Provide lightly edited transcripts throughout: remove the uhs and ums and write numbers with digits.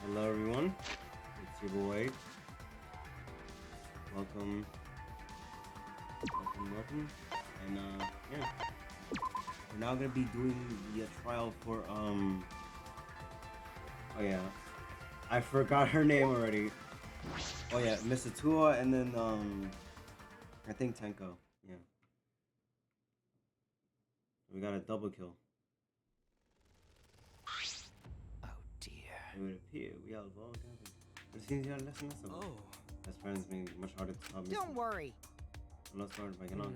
Hello everyone, it's your boy. Welcome, welcome. And yeah, we're now gonna be doing the trial for oh yeah, I forgot her name already. Oh yeah, Miss Atua and then I think Tenko. Yeah. We got a double kill. Oh dear. It would appear we all well together. But it seems you had a lesson also. Oh. As friends may be much harder to tell. Don't worry. I'm not started by Ganon.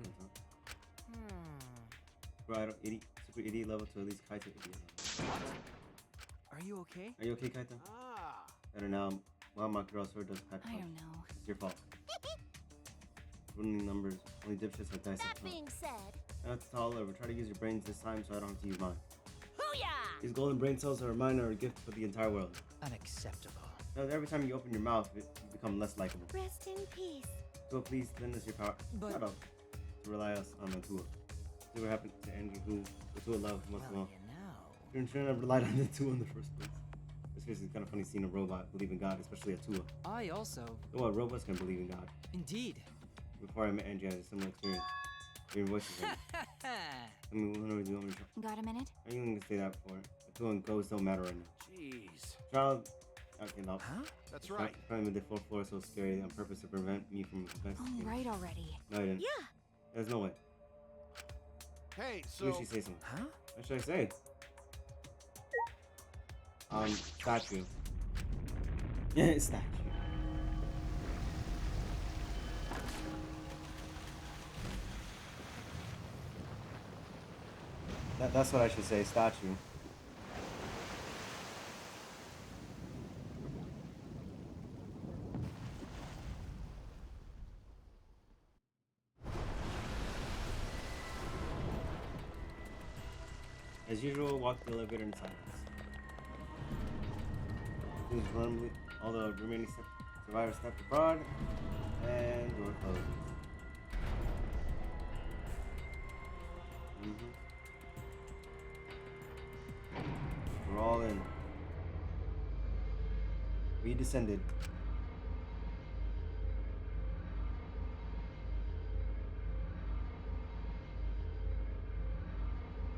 Hmm. Right, idiot, super idiot level to at least Kaito idiot level. Are you okay? Are you okay, Kaito? Ah. Better now. Well, my girl sword does cut. I don't know. It's your fault. Running numbers. Only dipshits have dice. That being said, That's all over. Try to use your brains this time so I don't have to use mine. hoo-yah! These golden brain cells are mine or a gift for the entire world. Unacceptable. Now, every time you open your mouth, you become less likable. Rest in peace. So please lend us your power. But- Shut up. To rely us on Natua. See what happened to Angie, who Natua loved most of all. You shouldn't have relied on Natua in the first place. This is kind of funny seeing a robot believe in God, especially Atua. I also. Well, robots can believe in God. Indeed. Before I met Angie, I had a similar experience. Your voices are. I mean, what do you want me to try? Got a minute? How are you going to say that for? Atua and ghosts don't matter right now. Jeez. Child. Okay, no. Huh? That's right. Climbing the fourth floor is so scary on purpose to prevent me from investigating. All right already. No, I didn't. Yeah. There's no way. Hey, Maybe so she say something. Huh? What should I say? Statue. Yeah, statue. That's what I should say, statue. As usual, walk the elevator in silence. Please run all the remaining survivors step abroad, and door closes. We're all in. We descended.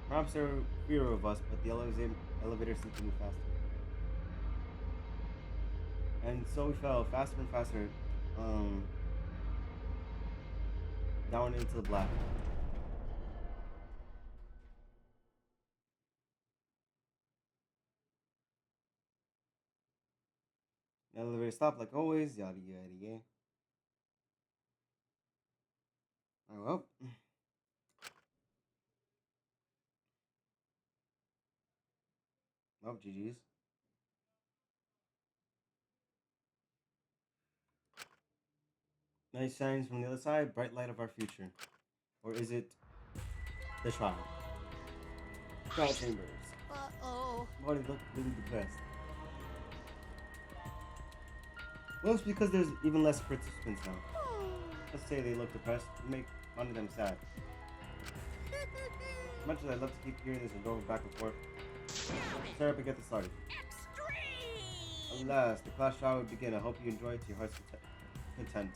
Perhaps there are fewer of us, but the elevator seemed to move faster. And so we fell faster and faster, down into the black. The elevator stopped like always, yada yada yada. Oh well. Oh, GG's. Nice shines from the other side, bright light of our future. Or is it the trial? Trial chambers. Uh-oh. Why do they look really depressed? Well, it's because there's even less participants now. Let's say they look depressed, make one of them sad. As much as I'd love to keep hearing this and going back and forth, start up and get this started. Extreme! Alas, the class trial will begin. I hope you enjoy it to your heart's content.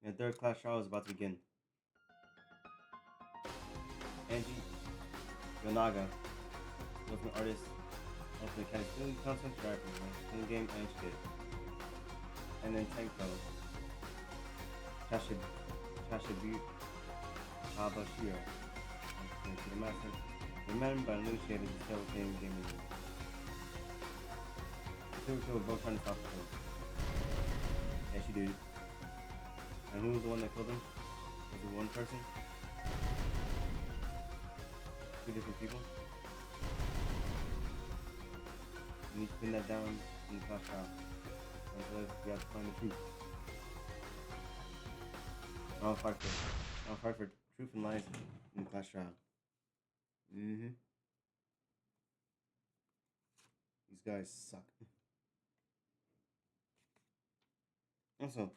The third class trial is about to begin. Angie Yonaga, ultimate artist, ultimate mechanic, film content director, film game, and she did. And then Tenko, Chashibu Kabashiro, and to the master. Remember, initiated the still game gaming. The two were both trying to stop the film. Yeah, she did. And who was the one that killed him? Was it one person? Two different people? You need to pin that down in the class trial. Until we have to find the truth. I'll fight for truth and lies in the class trial. These guys suck. Also,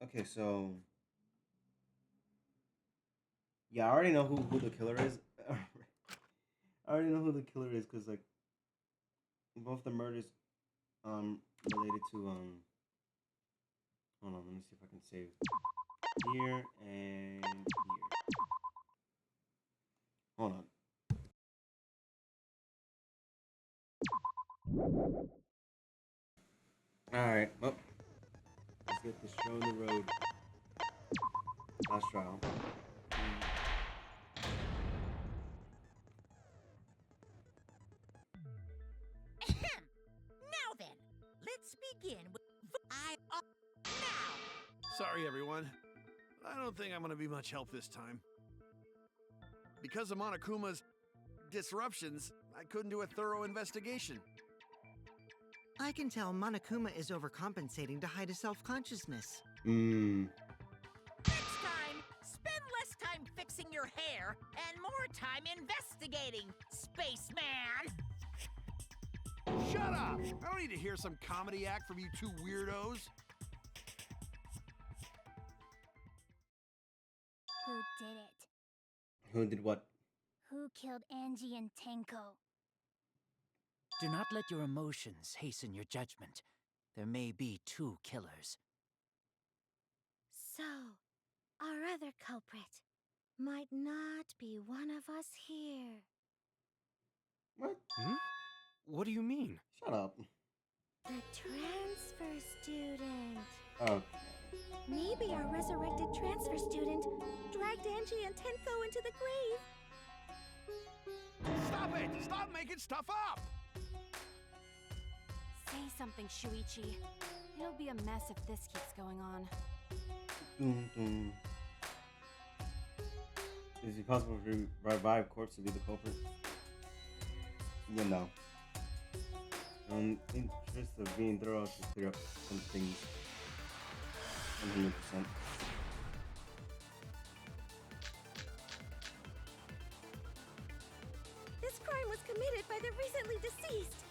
okay, so Yeah, I already know who the killer is. I already know who the killer is because like both the murders related to hold on, let me see if I can save here and here. Hold on. Alright, well, let's get this show on the road. Last trial. Now then, let's begin with now. Sorry, everyone. I don't think I'm gonna be much help this time. Because of Monokuma's disruptions, I couldn't do a thorough investigation. I can tell Monokuma is overcompensating to hide his self-consciousness. Next time, spend less time fixing your hair and more time investigating, spaceman. Shut up! I don't need to hear some comedy act from you two weirdos. Who did it? Who did what? Who killed Angie and Tenko? Do not let your emotions hasten your judgment. There may be two killers. So, our other culprit might not be one of us here. What? What do you mean? Shut up. The transfer student. Oh. Maybe our resurrected transfer student dragged Angie and Tenko into the grave. Stop it! Stop making stuff up! Say something, Shuichi. It'll be a mess if this keeps going on. Is it possible for revived corpse to be the culprit? You know. In interest of being thorough, to clear up some things. 100%. This crime was committed by the recently deceased.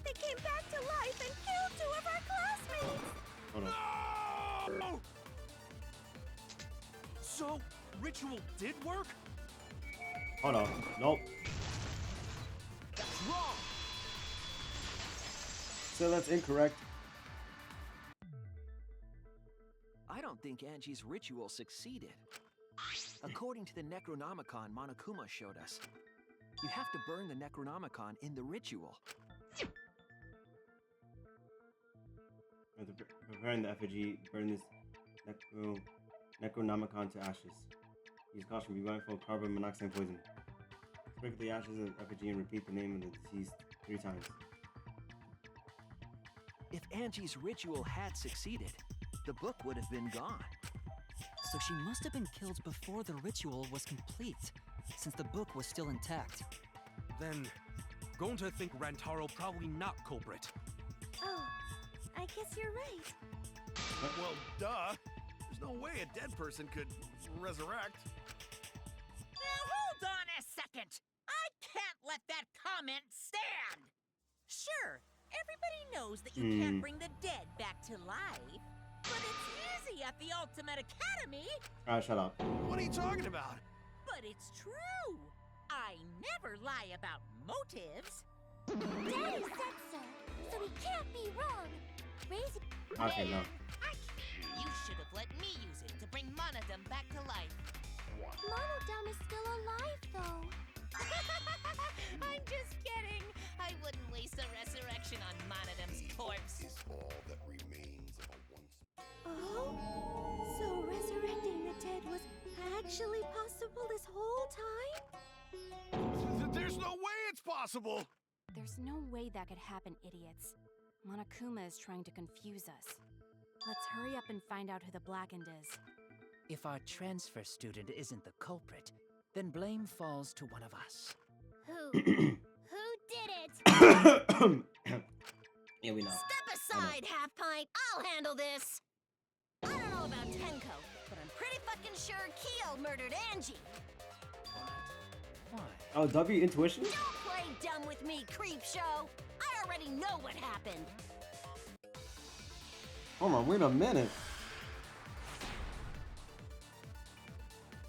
They came back to life and killed 2 of our classmates. Hold on. No! So, ritual did work? Hold on. Nope. That's wrong! So that's incorrect. I don't think Angie's ritual succeeded. According to the Necronomicon Monokuma showed us, you have to burn the Necronomicon in the ritual. Preparing the effigy, burn this Necronomicon to ashes. Use caution, be mindful of carbon monoxide poison. Sprinkle the ashes of the effigy and repeat the name of the deceased 3 times. If Angie's ritual had succeeded, the book would have been gone. So she must have been killed before the ritual was complete, since the book was still intact. Then, going to think Rantaro probably not culprit. Oh, I guess you're right. Well, duh. There's no way a dead person could resurrect. Now hold on a second. I can't let that comment stand. Sure, everybody knows that you can't bring the dead back to life, but it's easy at the Ultimate Academy. Alright, shut up. What are you talking about? But it's true. I never lie about motives. Daddy said so, so he can't be wrong. Raising Okay, no. You should have let me use it to bring Monodum back to life. Monodum is still alive, though. I'm just kidding. I wouldn't waste a resurrection on Monodum's corpse. Is all that remains of a once. Oh? So resurrecting the dead was actually possible this whole time? There's no way it's possible! There's no way that could happen, idiots. Monokuma is trying to confuse us. Let's hurry up and find out who the Blackened is. If our transfer student isn't the culprit, then blame falls to one of us. Who? Who did it? Yeah, we know. Step aside, Half Pint. I'll handle this. I don't know about Tenko, but I'm pretty fucking sure Kiyo murdered Angie. Why? Oh, W intuition? Don't play dumb with me, creep show. I already know what happened. Hold on, wait a minute.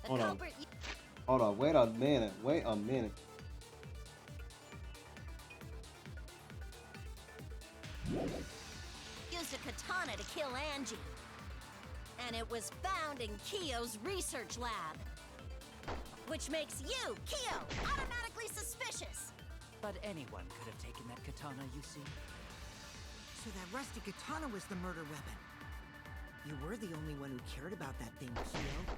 Hold on. culprit Hold on. Wait a minute. Wait a minute. used a katana to kill Angie. And it was found in Kiyo's research lab. Which makes you, Kiyo, automatically suspicious. But anyone could have taken that katana, you see. So that rusty katana was the murder weapon. You were the only one who cared about that thing, Kiyo.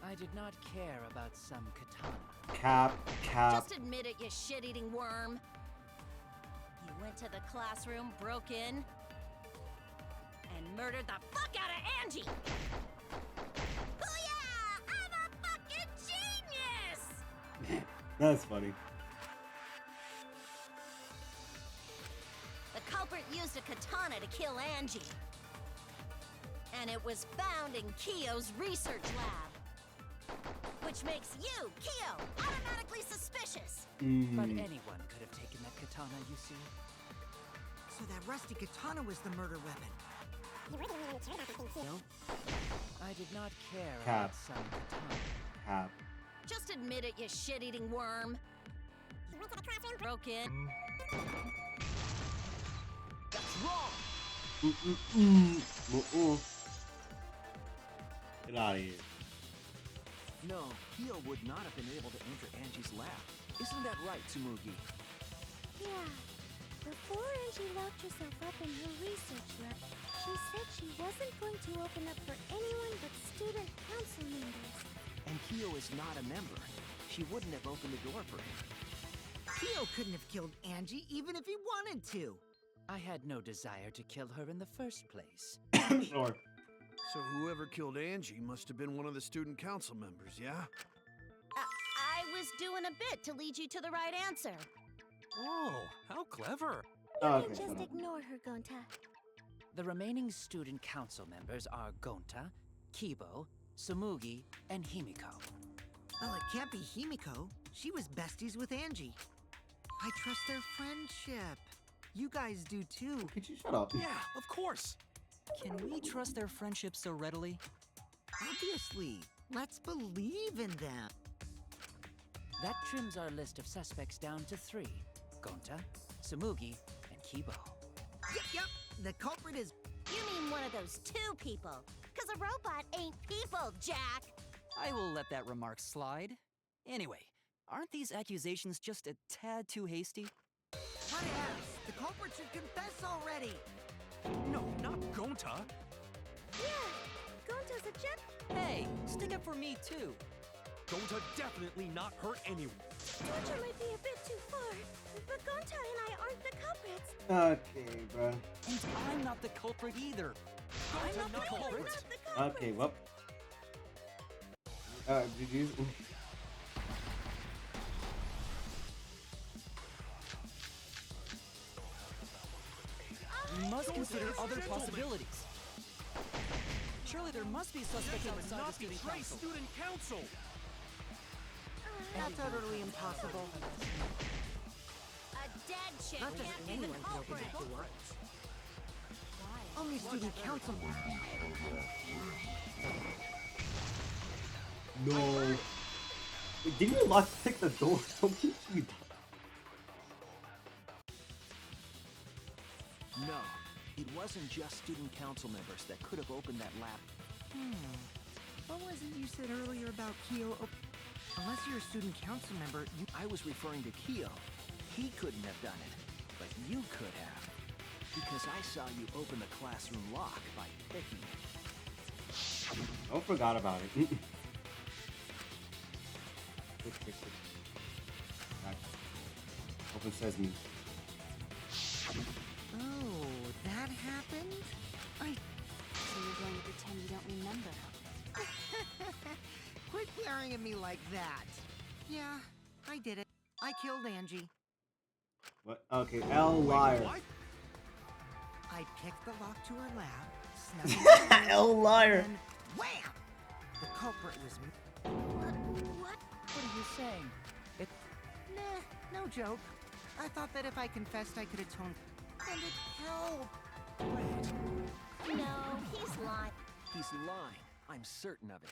I did not care about some katana. Cap. Just admit it, you shit-eating worm. You went to the classroom, broke in, and murdered the fuck out of Angie! Booyah! I'm a fucking genius! That's funny. The culprit used a katana to kill Angie. And it was found in Kiyo's research lab. Which makes you, Kiyo, automatically suspicious. But anyone could have taken that katana, you see. So that rusty katana was the murder weapon. You were the only one who cared about that thing, Kiyo. I did not care Cap. about some katana. Cap. Just admit it, you shit-eating worm. You went to the classroom, broke in. That's wrong! Get out of here. No, Kiyo would not have been able to enter Angie's lab. Isn't that right, Tsumugi? Yeah. Before Angie locked herself up in her research lab, she said she wasn't going to open up for anyone but student council members. And Kiyo is not a member. She wouldn't have opened the door for him. Kiyo couldn't have killed Angie even if he wanted to. I had no desire to kill her in the first place. Sure. So whoever killed Angie must have been one of the student council members, yeah? I was doing a bit to lead you to the right answer. Oh, how clever. Okay. Just ignore her, Gonta. The remaining student council members are Gonta, Kibo, Tsumugi, and Himiko. Well, it can't be Himiko. She was besties with Angie. I trust their friendship. You guys do too. Could you shut up? Yeah, of course. Can we trust their friendship so readily? Obviously. Let's believe in them. That trims our list of suspects down to 3. Gonta, Tsumugi, and Kibo. Yep. The culprit is... You mean one of those 2 people. Because a robot ain't people, Jack. I will let that remark slide. Anyway, aren't these accusations just a tad too hasty? What else? The culprit should confess already. No, not Gonta. Yeah, Gonta's a gem. Hey, stick up for me too. Gonta definitely not hurt anyone. Torture might be a bit too far, but Gonta and I aren't the culprits. Okay, bro. And I'm not the culprit either. I'm not the culprit. Not the culprit. Okay, well. Did you? We must consider other possibilities. Surely there must be suspects outside the Not student betray council. student council. That's utterly impossible. A dead chick Not just can't be the anyone can open culprit. that door. Only student council. No. Wait, didn't you lock pick the door? Don't keep me. No, it wasn't just student council members that could have opened that lab. What was it you said earlier about Kiyo? Unless you're a student council member, you... I was referring to Kiyo. He couldn't have done it, but you could have. Because I saw you open the classroom lock by picking it. Oh, forgot about it. Quick. Back. Open sesame. Oh, that happened? So you're going to pretend you don't remember? Quit glaring at me like that. Yeah, I did it. I killed Angie. What? Okay, L liar. What? I picked the lock to her lab, snuck in, L liar. and wham! The culprit was me. What? What are you saying? Nah, no joke. I thought that if I confessed, I could atone. And it helped. No, he's lying. He's lying. I'm certain of it.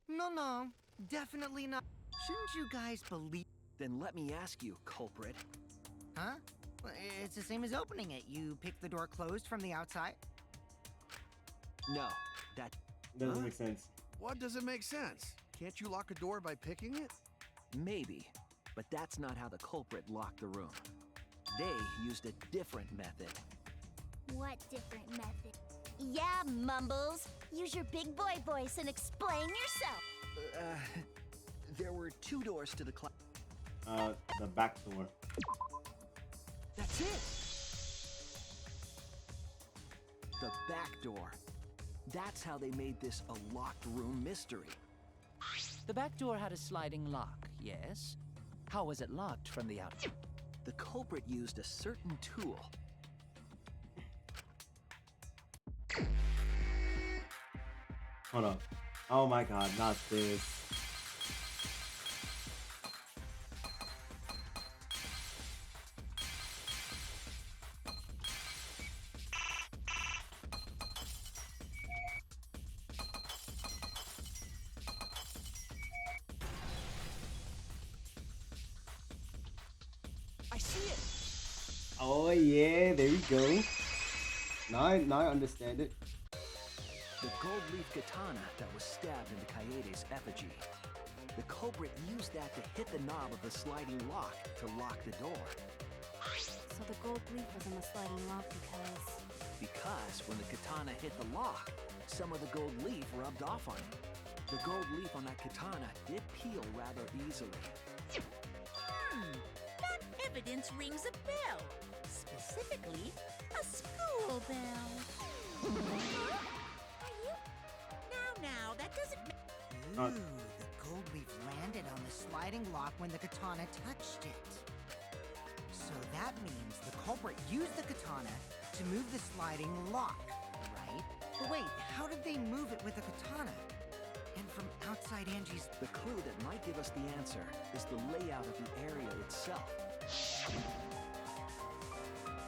No, definitely not. Shouldn't you guys believe? Then let me ask you, culprit. Huh? Well, it's the same as opening it. You pick the door closed from the outside. No, that Doesn't make sense. What doesn't make sense? Can't you lock a door by picking it? maybe, but that's not how the culprit locked the room. They used a different method. What different method? Yeah, Mumbles. Use your big boy voice and explain yourself. There were two doors to the The back door. That's it! The back door. That's how they made this a locked room mystery. The back door had a sliding lock, yes? How was it locked from the outside? The culprit used a certain tool. Hold up. Oh my god, not this. I see it! Oh yeah, there we go. Now I understand it. The gold leaf katana that was stabbed into Kaede's effigy. The culprit used that to hit the knob of the sliding lock to lock the door. So the gold leaf was on the sliding lock Because when the katana hit the lock, some of the gold leaf rubbed off on it. The gold leaf on that katana did peel rather easily. That evidence rings a bell. Specifically, a school bell. Huh? Are you? Now, that doesn't Ooh, the gold leaf landed on the sliding lock when the katana touched it. So that means the culprit used the katana to move the sliding lock, right? But wait, how did they move it with the katana? And from outside Angie's... The clue that might give us the answer is the layout of the area itself.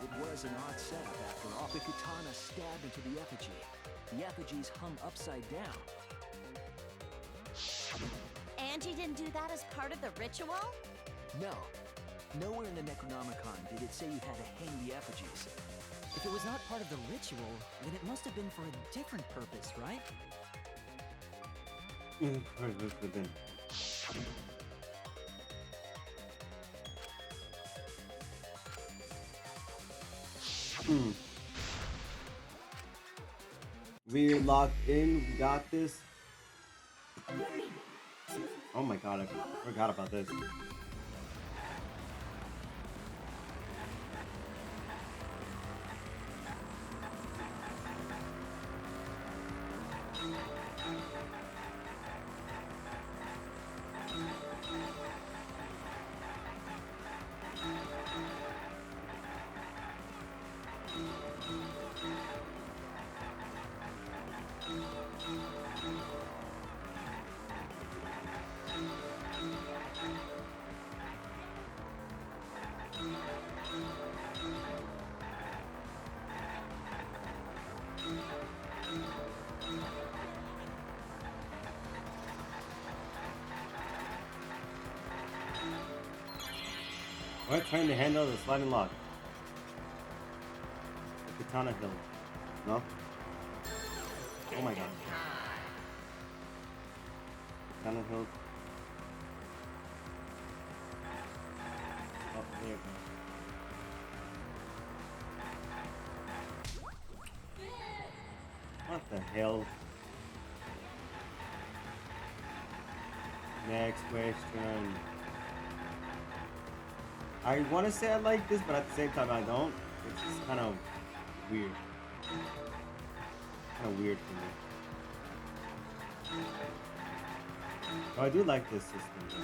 It was an odd setup after all. The katana stabbed into the effigy. The effigies hung upside down. Angie didn't do that as part of the ritual? No. Nowhere in the Necronomicon did it say you had to hang the effigies. If it was not part of the ritual, then it must have been for a different purpose, right? We locked in, we got this. Oh my god, I forgot about this. What? Trying to handle the sliding lock. The katana hill. No? Oh my god. Katana hill. Oh, there you go. What the hell? Next question. I want to say I like this, but at the same time I don't. It's just kind of weird. Kind of weird for me. Oh, I do like this system. It's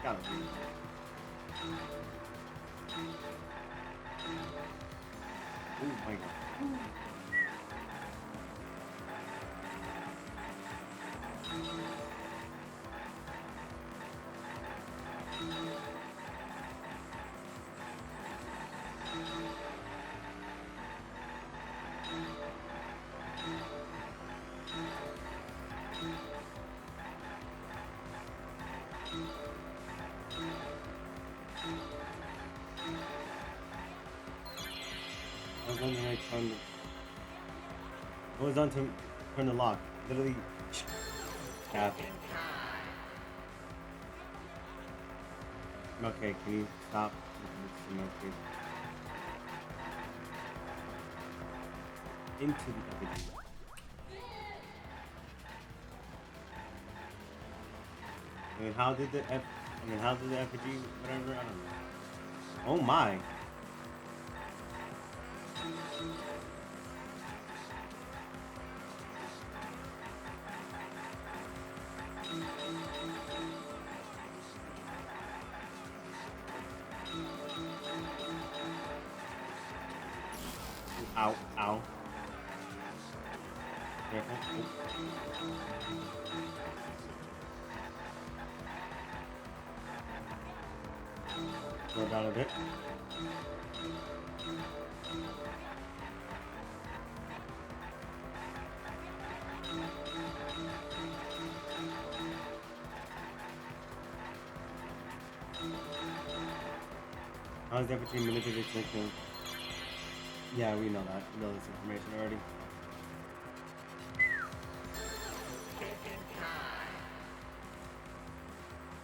kind of weird. Oh my god. done to turn the lock? Literally. Tap. Okay, can you stop? Into the effigy. I mean, how did the effigy, whatever, I don't know. Oh my. Ow, ow. Careful. Slow down a bit. How is the effigy manipulated to kill? Yeah, we know that. We know this information already.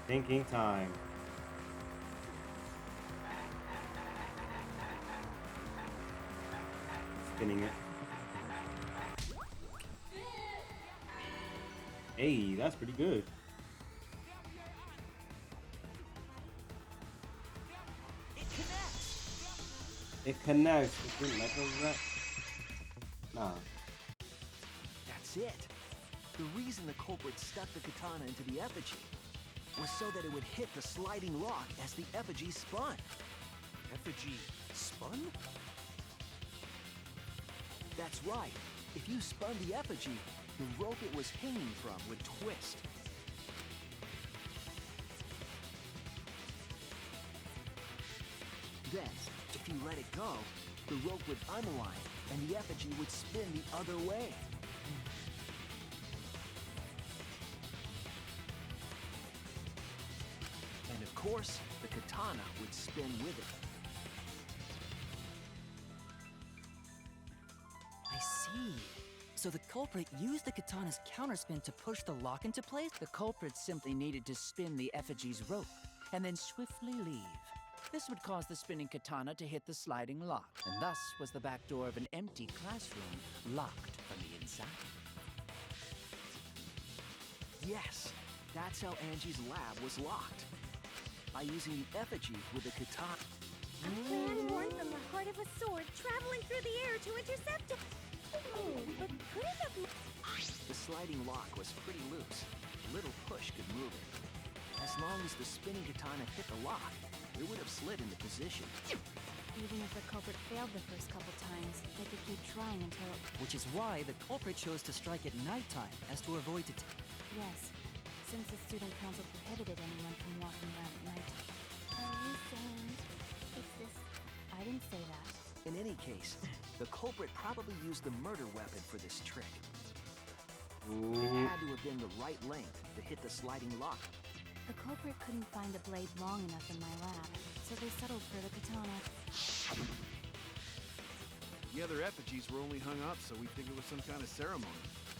Thinking time. Spinning it. Hey, that's pretty good. It connects. It didn't let go of that. Nah. That's it. The reason the culprit stuck the katana into the effigy was so that it would hit the sliding lock as the effigy spun. Effigy spun? That's right. If you spun the effigy, the rope it was hanging from would twist. Then, if you let it go, the rope would unwind and the effigy would spin the other way. And of course, the katana would spin with it. I see. So the culprit used the katana's counterspin to push the lock into place? The culprit simply needed to spin the effigy's rope and then swiftly leave. This would cause the spinning katana to hit the sliding lock, and thus was the back door of an empty classroom locked from the inside. Yes, that's how Angie's lab was locked. By using the effigy with the katana. A plan born from the heart of a sword traveling through the air to intercept it. Oh, but could it have... The sliding lock was pretty loose. A little push could move it. As long as the spinning katana hit the lock, it would have slid into position. Even if the culprit failed the first couple times, they could keep trying until... Which is why the culprit chose to strike at nighttime, as to avoid Yes, since the student council prohibited anyone from walking around at night. Are you saying it's this... I didn't say that. In any case, the culprit probably used the murder weapon for this trick. It had to have been the right length to hit the sliding lock. The culprit couldn't find a blade long enough in my lab, so they settled for the katana. The other effigies were only hung up so we'd think it was some kind of ceremony.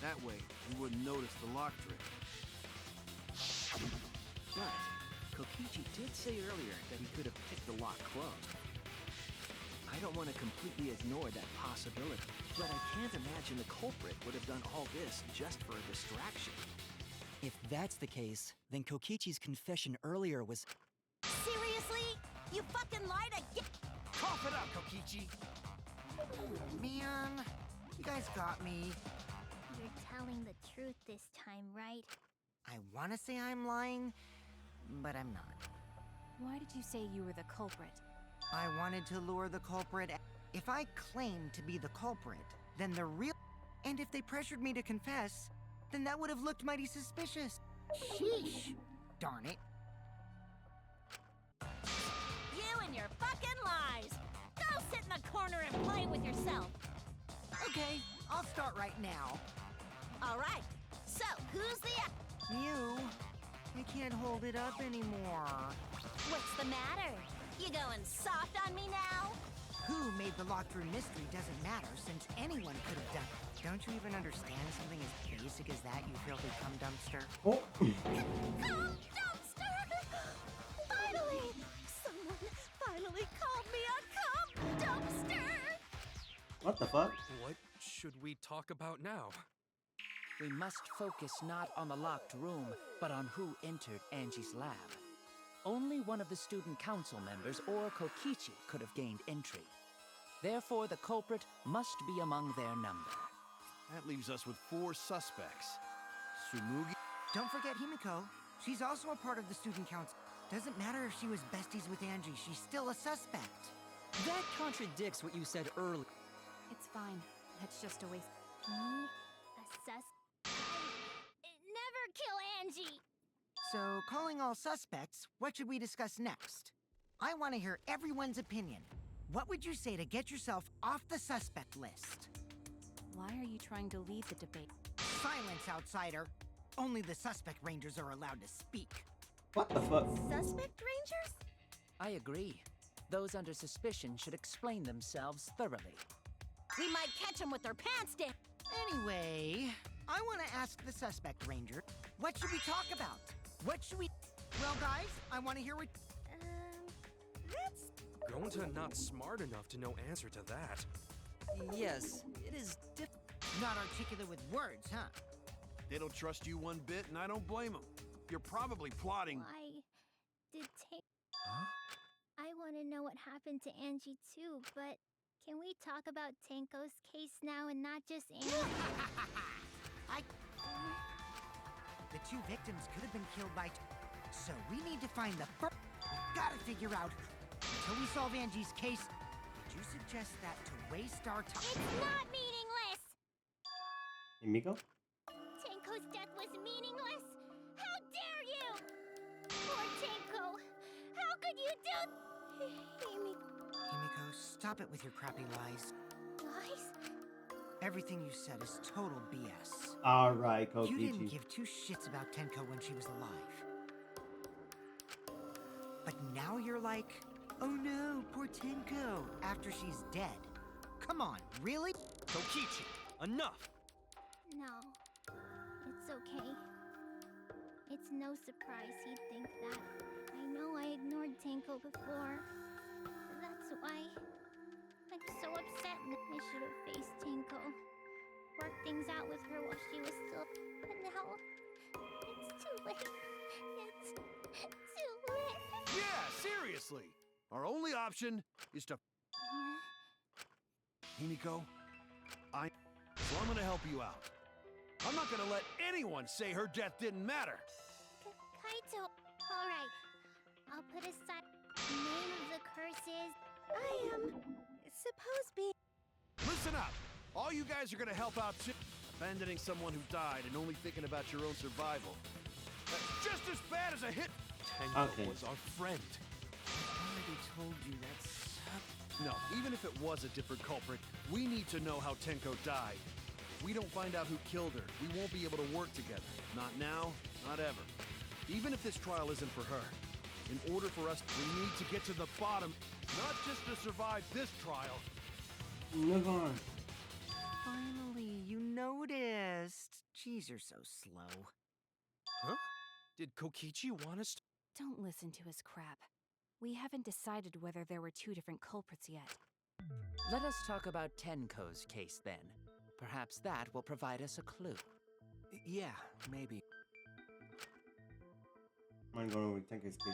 That way, we wouldn't notice the lock trick. But Kokichi did say earlier that he could have picked the lock closed. I don't want to completely ignore that possibility, but I can't imagine the culprit would have done all this just for a distraction. If that's the case, then Kokichi's confession earlier was... Seriously? You fucking lied again? Cough it up, Kokichi! Man, you guys got me. You're telling the truth this time, right? I want to say I'm lying, but I'm not. Why did you say you were the culprit? I wanted to lure the culprit. If I claimed to be the culprit, then the real... And if they pressured me to confess, then that would have looked mighty suspicious. Sheesh. Darn it. You and your fucking lies! Go sit in the corner and play with yourself! Okay, I'll start right now. Alright, so who's the... You. I can't hold it up anymore. What's the matter? You going soft on me now? Who made the locked room mystery doesn't matter, since anyone could have done it. Don't you even understand something as basic as that, you filthy cum dumpster? Oh. Cum dumpster! Finally! Someone finally called me a cum dumpster! What the fuck? What should we talk about now? We must focus not on the locked room, but on who entered Angie's lab. Only one of the student council members or Kokichi could have gained entry. Therefore, the culprit must be among their number. That leaves us with 4 suspects. Sumugi. Don't forget Himiko. She's also a part of the student council. Doesn't matter if she was besties with Angie, she's still a suspect. That contradicts what you said earlier. It's fine. That's just a waste. Me? A sus? Never kill Angie! So, calling all suspects, what should we discuss next? I want to hear everyone's opinion. What would you say to get yourself off the suspect list? Why are you trying to lead the debate? Silence, outsider. Only the suspect rangers are allowed to speak. What the fuck? Suspect rangers? I agree. Those under suspicion should explain themselves thoroughly. We might catch them with their pants down. Anyway, I want to ask the suspect ranger, what should we talk about? What should we... Well, guys, I want to hear what... That's... Gonta not smart enough to know answer to that. Yes, it is Not articulate with words, huh? They don't trust you one bit, and I don't blame them. You're probably plotting. Why did I want to know what happened to Angie too, but can we talk about Tenko's case now and not just Angie? The 2 victims could have been killed by... So we need to find the first... We've got to figure out... Until we solve Angie's case, would you suggest that to waste our time? It's not meaningless! Himiko? Tenko's death was meaningless? How dare you! Poor Tenko! How could you do... Himiko, stop it with your crappy lies. Lies? Everything you said is total BS. Alright, Kokichi. You didn't give 2 shits about Tenko when she was alive. But now you're like, oh no, poor Tenko, after she's dead. Come on, really? Kokichi, enough! No. It's okay. It's no surprise he'd think that. I know I ignored Tenko before. That's why I'm so upset. I should have faced Tenko. Worked things out with her while she was still... But now... It's too late. It's too late. Yeah, seriously. Our only option is to... Himiko, so I'm gonna help you out. I'm not gonna let anyone say her death didn't matter. Kaito. All right. I'll put aside... The name of the curse is... I am... supposed to be... Listen up. All you guys are gonna help out too. Abandoning someone who died and only thinking about your own survival. That's just as bad as a hit. Tenko was our friend. I already told you that's... No, even if it was a different culprit, we need to know how Tenko died. If we don't find out who killed her, we won't be able to work together. Not now, not ever. Even if this trial isn't for her. In order for us, we need to get to the bottom, not just to survive this trial. Move on. Finally, you noticed. Jeez, you're so slow. Huh? Did Kokichi want us to... Don't listen to his crap. We haven't decided whether there were 2 different culprits yet. Let us talk about Tenko's case then. Perhaps that will provide us a clue. Yeah, maybe. I'm going with Tenko's case.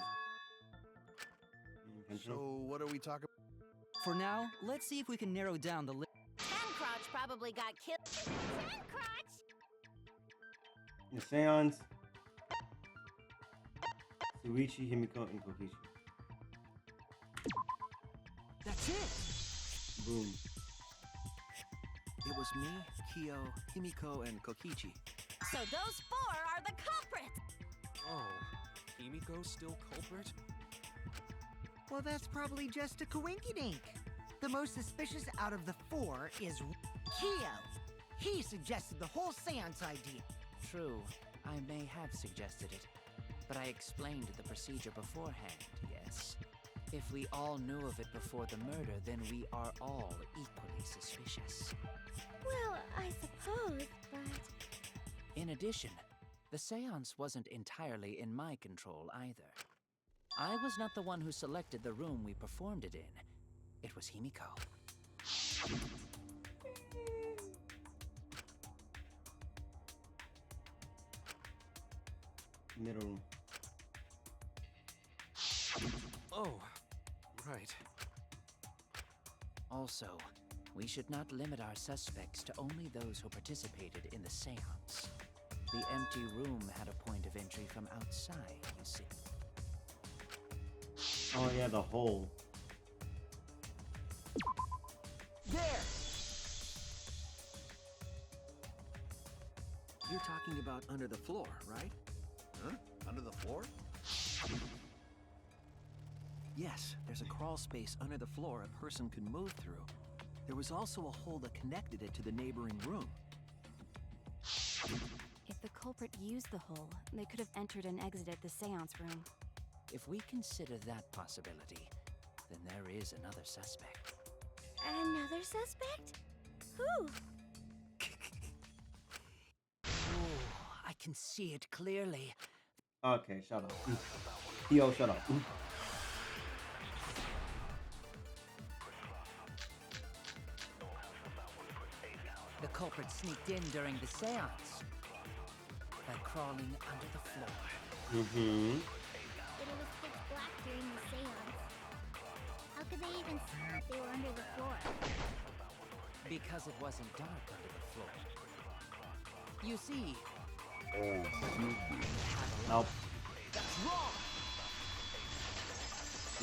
So, what are we talking about? For now, let's see if we can narrow down the list. Tencrotch probably got killed. Tencrotch! The Seance, Suichi, Himiko, and Kokichi. That's it! Boom. It was me, Kiyo, Himiko, and Kokichi. So those 4 are the culprits! Oh, Himiko's still culprit? Well, that's probably just a coinkydink. The most suspicious out of the 4 is Kiyo. He suggested the whole seance idea. True, I may have suggested it, but I explained the procedure beforehand, yes. If we all knew of it before the murder, then we are all equally suspicious. Well, I suppose, but... In addition, the seance wasn't entirely in my control either. I was not the one who selected the room we performed it in. It was Himiko. Middle room. Oh, right. Also, we should not limit our suspects to only those who participated in the seance. The empty room had a point of entry from outside, you see. Oh yeah, the hole. There! You're talking about under the floor, right? Huh? Under the floor? Yes, there's a crawl space under the floor a person could move through. There was also a hole that connected it to the neighboring room. If the culprit used the hole, they could have entered and exited the seance room. If we consider that possibility, then there is another suspect. Another suspect? Who? Oh, I can see it clearly. Okay, shut up. Kiyo, shut up. The culprit sneaked in during the seance by crawling under the floor. Mm-hmm. But it was pitch black during the seance. How could they even see if they were under the floor? Because it wasn't dark under the floor. You see... Nope. That's wrong!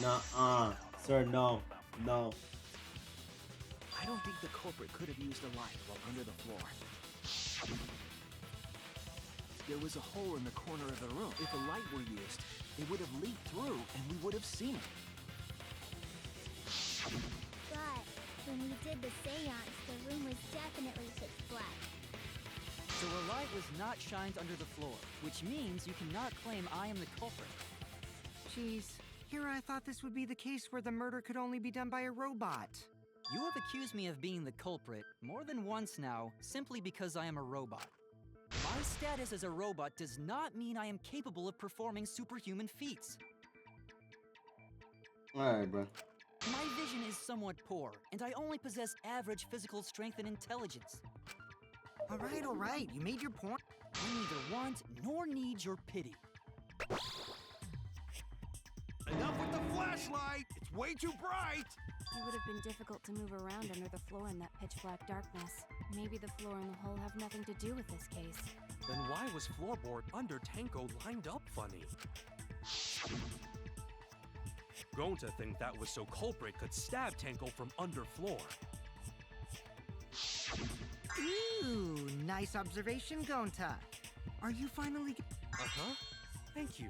Nuh-uh. Sir, no. No. I don't think the culprit could have used a light while under the floor. There was a hole in the corner of the room. If a light were used, it would have leaked through and we would have seen it. But when we did the seance, the room was definitely pitch black. So a light was not shined under the floor, which means you cannot claim I am the culprit. Jeez, here I thought this would be the case where the murder could only be done by a robot. You have accused me of being the culprit more than once now, simply because I am a robot. My status as a robot does not mean I am capable of performing superhuman feats. Alright, bro. My vision is somewhat poor, and I only possess average physical strength and intelligence. All right, you made your point. I neither want nor need your pity. Enough with the flashlight! It's way too bright! It would have been difficult to move around under the floor in that pitch-black darkness. Maybe the floor and the hole have nothing to do with this case. Then why was floorboard under Tenko lined up funny? Going to think that was so culprit could stab Tenko from under floor. Ooh, nice observation, Gonta. Are you finally... Uh-huh. Thank you.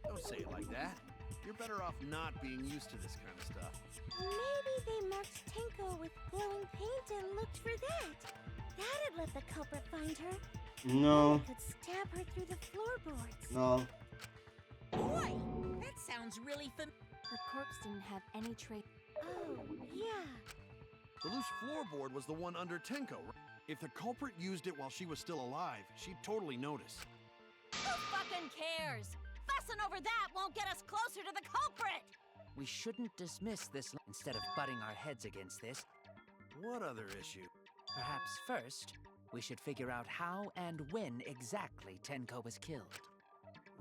Don't say it like that. You're better off not being used to this kind of stuff. Maybe they marked Tenko with glowing paint and looked for that. That'd let the culprit find her. No. They could stab her through the floorboards. No. Boy, that sounds really Her corpse didn't have any trace. Oh, yeah. The loose floorboard was the one under Tenko. If the culprit used it while she was still alive, she'd totally notice. Who fucking cares? Fussing over that won't get us closer to the culprit! We shouldn't dismiss this instead of butting our heads against this. What other issue? Perhaps first, we should figure out how and when exactly Tenko was killed.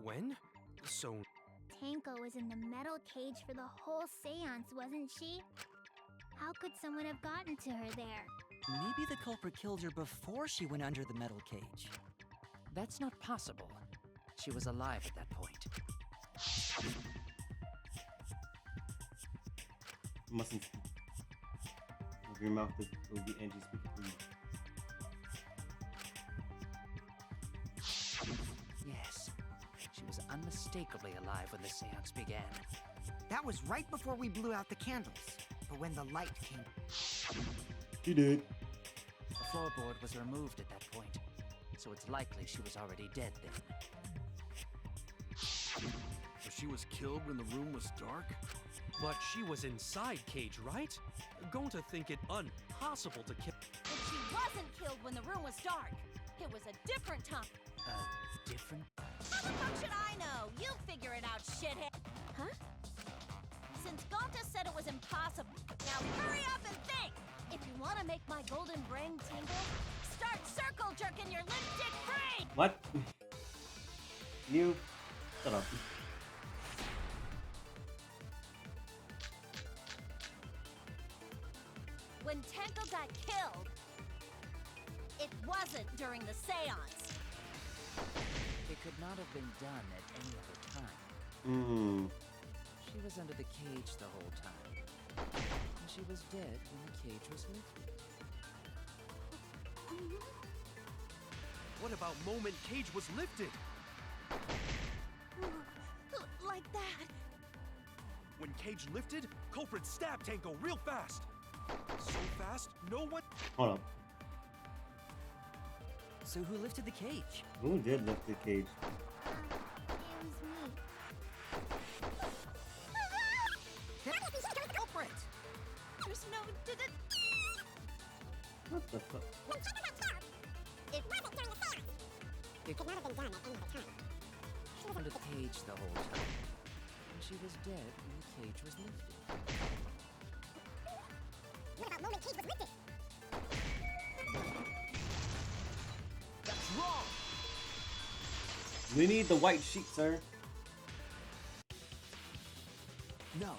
When? So... Tenko was in the metal cage for the whole seance, wasn't she? How could someone have gotten to her there? Maybe the culprit killed her before she went under the metal cage. That's not possible. She was alive at that point. Mustn't speak. Move your mouth, it will be Angie speaking for you. Yes, she was unmistakably alive when the seance began. That was right before we blew out the candles. But when the light came... She did. The floorboard was removed at that point, so it's likely she was already dead then. So she was killed when the room was dark? But she was inside Cage, right? Going to think it impossible to kill. And she wasn't killed when the room was dark. It was a different time. Different? How the fuck should I know? You figure it out, shithead. Huh? Since Gonta said it was impossible, now hurry up and think! If you want to make my golden brain tingle, start circle jerking your lipstick brain! What? You? Shut up. When Tenko got killed, it wasn't during the seance. It could not have been done at any other time. She was under the cage the whole time. And she was dead when the cage was lifted. What about moment Cage was lifted? Like that. When Cage lifted, culprit stabbed Tenko real fast. So fast, no one. Hold up. So who lifted the cage? Who did lift the cage? It was me. Culprit! There's no... Did it... What the fuck? It wasn't during the seance. It could not have been done at any other time. She was under the cage the whole time. And she was dead when the cage was lifted. What about moment Cage was lifted? That's wrong! We need the white sheet, sir. No,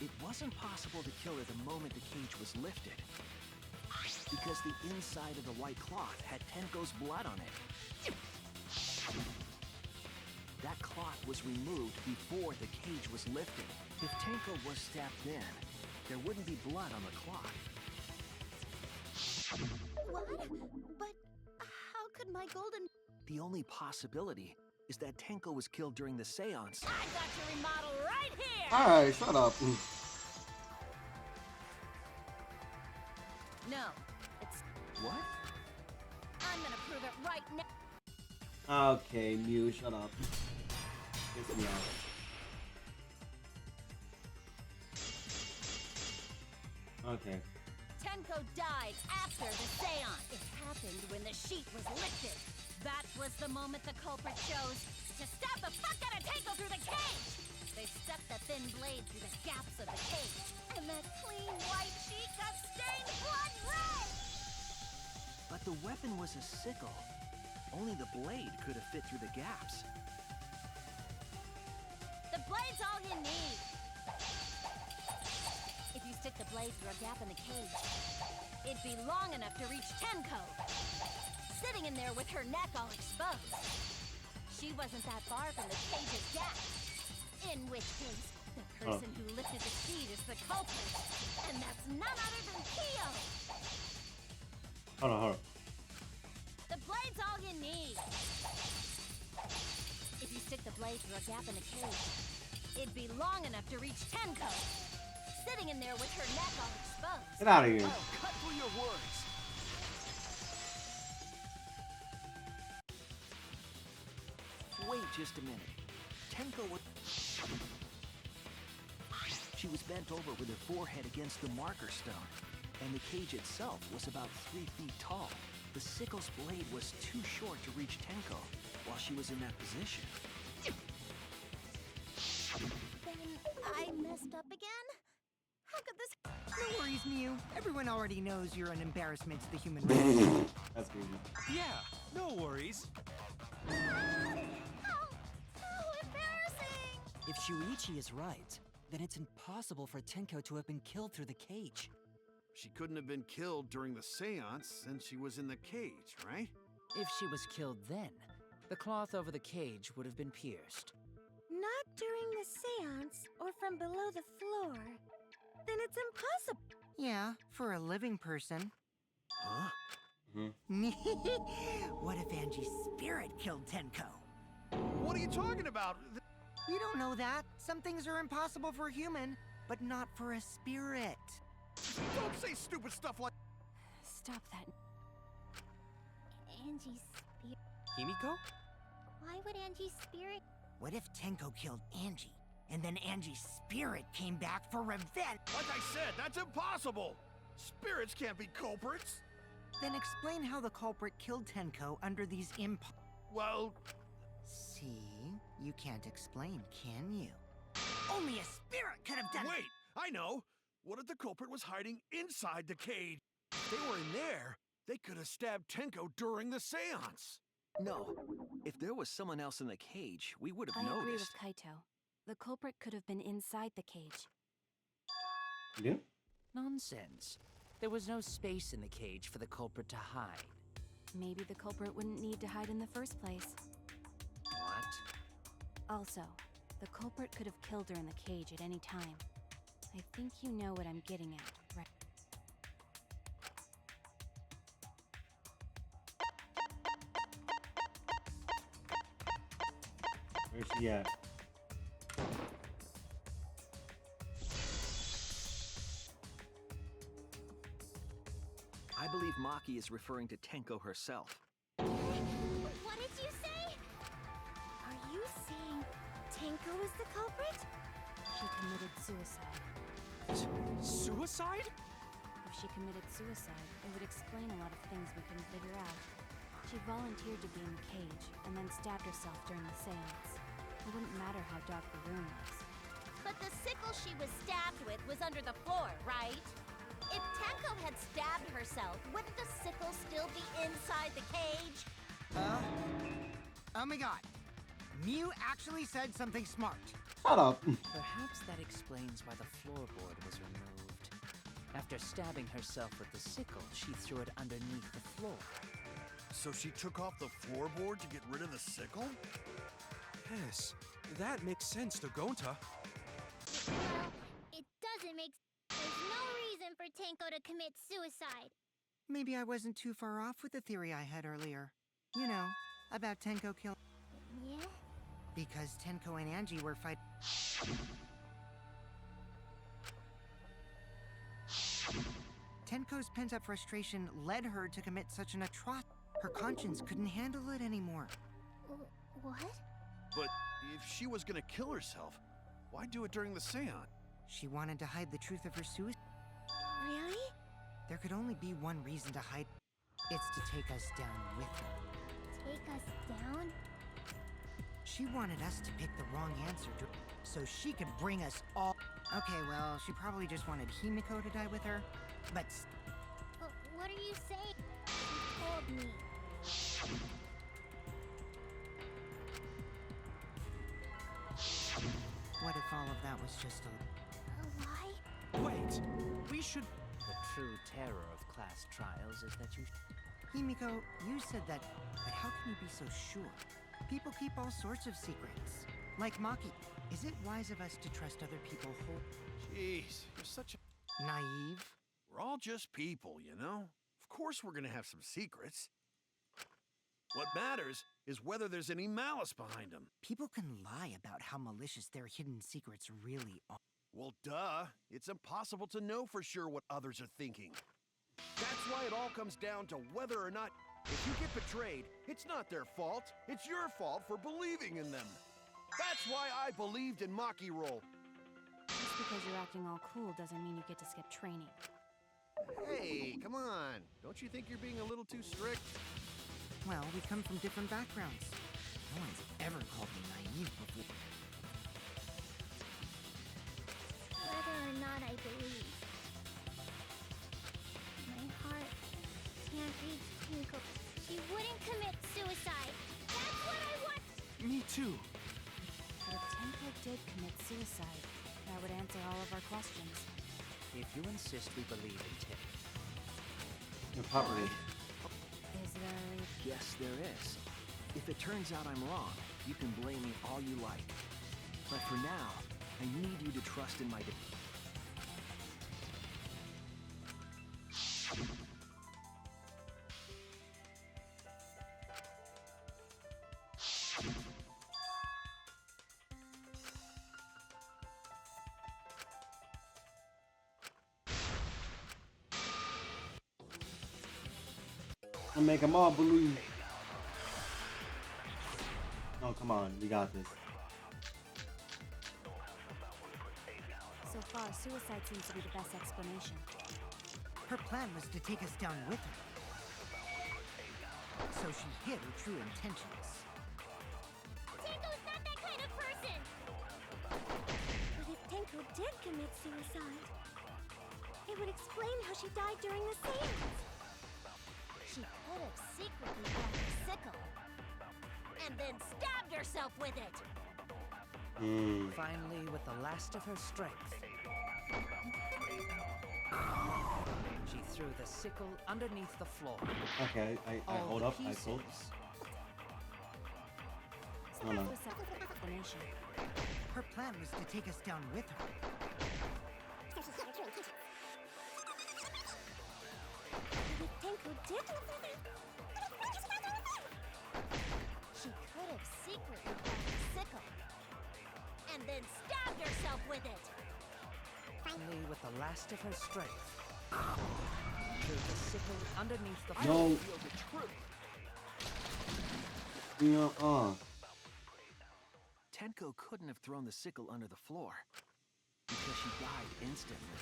it wasn't possible to kill her the moment the cage was lifted. Because the inside of the white cloth had Tenko's blood on it. That cloth was removed before the cage was lifted. If Tenko was stabbed then, there wouldn't be blood on the cloth. What? But how could my golden... The only possibility is that Tenko was killed during the seance. I got your remodel right here! Alright, shut up. No, it's... What? I'm gonna prove it right now. Okay, Mew, shut up. Piss me off. Okay. Tenko died after the seance. It happened when the sheet was lifted. That was the moment the culprit chose to stab the fuck out of Tenko through the cage. They stuck the thin blade through the gaps of the cage, and that clean white sheet got stained blood red. But the weapon was a sickle. Only the blade could have fit through the gaps. The blade's all you need. If you stick the blade through a gap in the cage, it'd be long enough to reach Tenko, sitting in there with her neck all exposed. She wasn't that far from the cage's gap. In which case, the person who lifted the sheet is the culprit, and that's none other than Kiyo. Hold on, hold on. The blade's all you need. If you stick the blade through a gap in the cage, it'd be long enough to reach Tenko, sitting in there with her neck all exposed. Get out of here. I'll cut through your words. Wait just a minute. Tenko was... She was bent over with her forehead against the marker stone, and the cage itself was about 3 feet tall. The sickle's blade was too short to reach Tenko while she was in that position. Then I messed up again? How could this... No worries, Mew. Everyone already knows you're an embarrassment to the human race. That's crazy. Yeah, no worries. How embarrassing! If Shuichi is right, then it's impossible for Tenko to have been killed through the cage. She couldn't have been killed during the seance since she was in the cage, right? If she was killed then, the cloth over the cage would have been pierced. Not during the seance or from below the floor. Then it's impossible. Yeah, for a living person. Huh? What if Angie's spirit killed Tenko? What are you talking about? You don't know that. Some things are impossible for a human, but not for a spirit. Don't say stupid stuff like... Stop that. Angie's spirit. Himiko? Why would Angie's spirit... What if Tenko killed Angie? and then Angie's spirit came back for revenge. Like I said, that's impossible! Spirits can't be culprits! Then explain how the culprit killed Tenko under these Well... See? You can't explain, can you? Only a spirit could have done it! Wait! I know! What if the culprit was hiding inside the cage? If they were in there, they could have stabbed Tenko during the seance! No. If there was someone else in the cage, we would have I agree with noticed. Kaito. The culprit could have been inside the cage. Yeah? Nonsense. There was no space in the cage for the culprit to hide. Maybe the culprit wouldn't need to hide in the first place. What? Also, the culprit could have killed her in the cage at any time. I think you know what I'm getting at, right? Where's she at? I believe Maki is referring to Tenko herself. What did you say? Are you saying Tenko is the culprit? She committed suicide. Suicide? If she committed suicide, it would explain a lot of things we couldn't figure out. She volunteered to be in the cage, and then stabbed herself during the seance. It wouldn't matter how dark the room was. But the sickle she was stabbed with was under the floor, right? If Tenko had stabbed herself, wouldn't the sickle still be inside the cage? Oh my god. Mew actually said something smart. Shut up. Perhaps that explains why the floorboard was removed. After stabbing herself with the sickle, she threw it underneath the floor. So she took off the floorboard to get rid of the sickle? Yes, that makes sense, Dagonta. Well, it doesn't make There's no reason for Tenko to commit suicide. Maybe I wasn't too far off with the theory I had earlier. You know, about Tenko killing. Yeah? Because Tenko and Angie were fighting. Tenko's pent-up frustration led her to commit such an atrocity. Her conscience couldn't handle it anymore. What? But if she was gonna kill herself, why do it during the seance? She wanted to hide the truth of her suicide. Really? There could only be one reason to hide. It's to take us down with her. Take us down? She wanted us to pick the wrong answer so she could bring us all. Okay, well, she probably just wanted Himiko to die with her, but What are you saying? You told me. what if all of that was just a... A lie? Wait, we should... The true terror of class trials is that you... Himiko, you said that, but how can you be so sure? People keep all sorts of secrets. Like Maki. Is it wise of us to trust other people whole? Jeez, you're such a... Naive? We're all just people, you know? Of course we're gonna have some secrets. What matters is whether there's any malice behind them. People can lie about how malicious their hidden secrets really are. Well, duh. It's impossible to know for sure what others are thinking. That's why it all comes down to whether or not... If you get betrayed, it's not their fault. It's your fault for believing in them. That's why I believed in Maki Roll. Just because you're acting all cool doesn't mean you get to skip training. Hey, come on. Don't you think you're being a little too strict? Well, we come from different backgrounds. No one's ever called me naive before. Whether or not I believe. My heart can't reach Tenko. She wouldn't commit suicide. That's what I want! Me too. But if Tenko did commit suicide, that would answer all of our questions. If you insist we believe in Tim. Property. Is there a reason? Yes, there is. If it turns out I'm wrong, you can blame me all you like. But for now, I need you to trust in my... I'll make them all believe. Oh, come on. We got this. far, suicide seems to be the best explanation. Her plan was to take us down with her. So she hid her true intentions. Tenko's not that kind of person! But if Tenko did commit suicide, it would explain how she died during the seance. She could have secretly brought the sickle and then stabbed herself with it. Finally, with the last of her strength, she threw the sickle underneath the floor. Okay, I All hold the up. I pieces. hold. So No, no. that's the explanation. Her plan was to take us down with her. So she hid her true intentions. But if Tenko did She could have secretly brought the sickle and then stabbed herself with it. Finally, with the last of her strength, threw the sickle underneath the No. floor. Feel the truth. No, Tenko couldn't have thrown the sickle under the floor because she died instantly.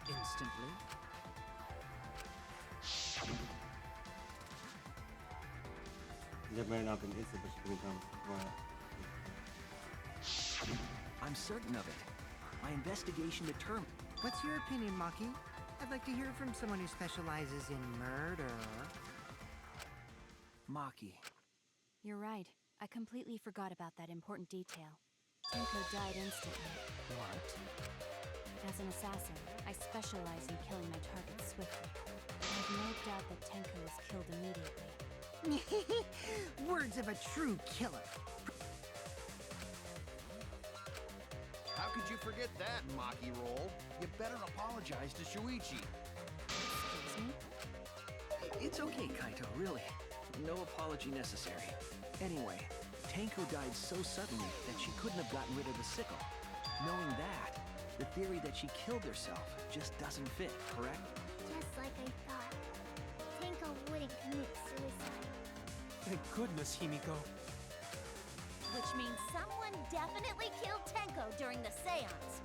Instantly, There may not have been instant, but she could have done. I'm certain of it. My investigation determined. What's your opinion, Maki? I'd like to hear from someone who specializes in murder. Maki. You're right. I completely forgot about that important detail. Tenko died instantly. what? As an assassin, I specialize in killing my targets swiftly. I have no doubt that Tenko was killed immediately. Words of a true killer. How could you forget that, Maki roll? You better apologize to Shuichi. Excuse me? It's okay, Kaito, really. No apology necessary. Anyway, Tenko died so suddenly that she couldn't have gotten rid of the sickle. Knowing that, the theory that she killed herself just doesn't fit, correct? just like I thought. Tenko wouldn't commit suicide. Thank goodness, Himiko. Which means someone definitely killed Tenko during the seance.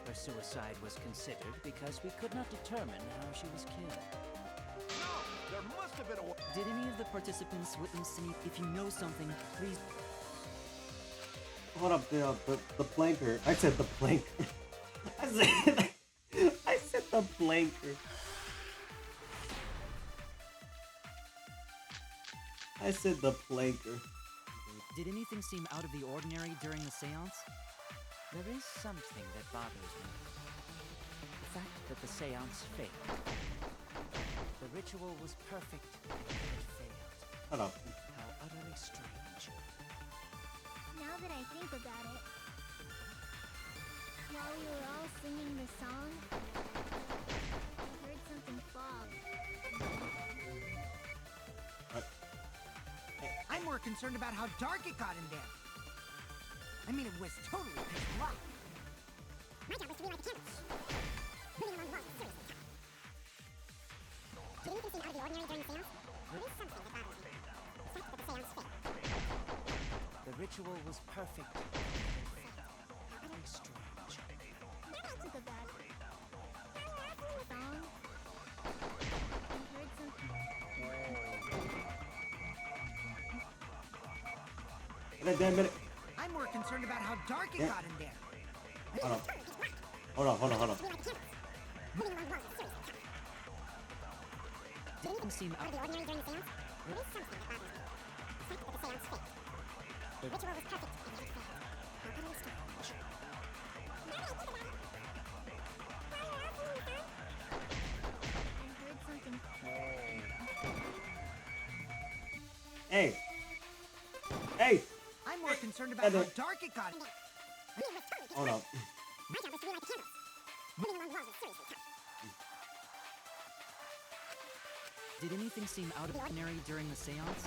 Her suicide was considered because we could not determine how she was killed. No, there must have been a way. Did any of the participants witness any? If you know something, please. Hold up, the planker. I said the planker. I said the planker. I said the planker. Did anything seem out of the ordinary during the seance? There is something that bothers me. The fact that the seance failed. The ritual was perfect, and it failed. Hold up. How utterly strange. Now that I think about it, while we were all singing the song, I heard something fall. I'm more concerned about how dark it got in there. I mean, it was totally pitch black. My job was to relight the candles. Moving along the walls was seriously tough. Did anything seem out of the ordinary during the seance? There is something that bothers me. The fact that the seance failed. The ritual was perfect, and it failed. How utterly strange. Now that I think about it, while we were all singing the song, I heard something. Wait a damn minute. I'm more concerned about how dark it got in there. Hold on. Hold on. Relight the candles. Moving along the walls was seriously tough. Did anything seem Out out of the ordinary during the seance? There is something that bothers me. The fact that the seance failed. The ritual was perfect, and yet it failed. How utterly strange. Now that I think about it, while we were all singing the song, I heard something. Hey. Hey. I'm more concerned about how dark it got in there. Hold up. My job was to relight the candles. Moving along the walls was seriously tough. Did anything seem out of the ordinary during the seance?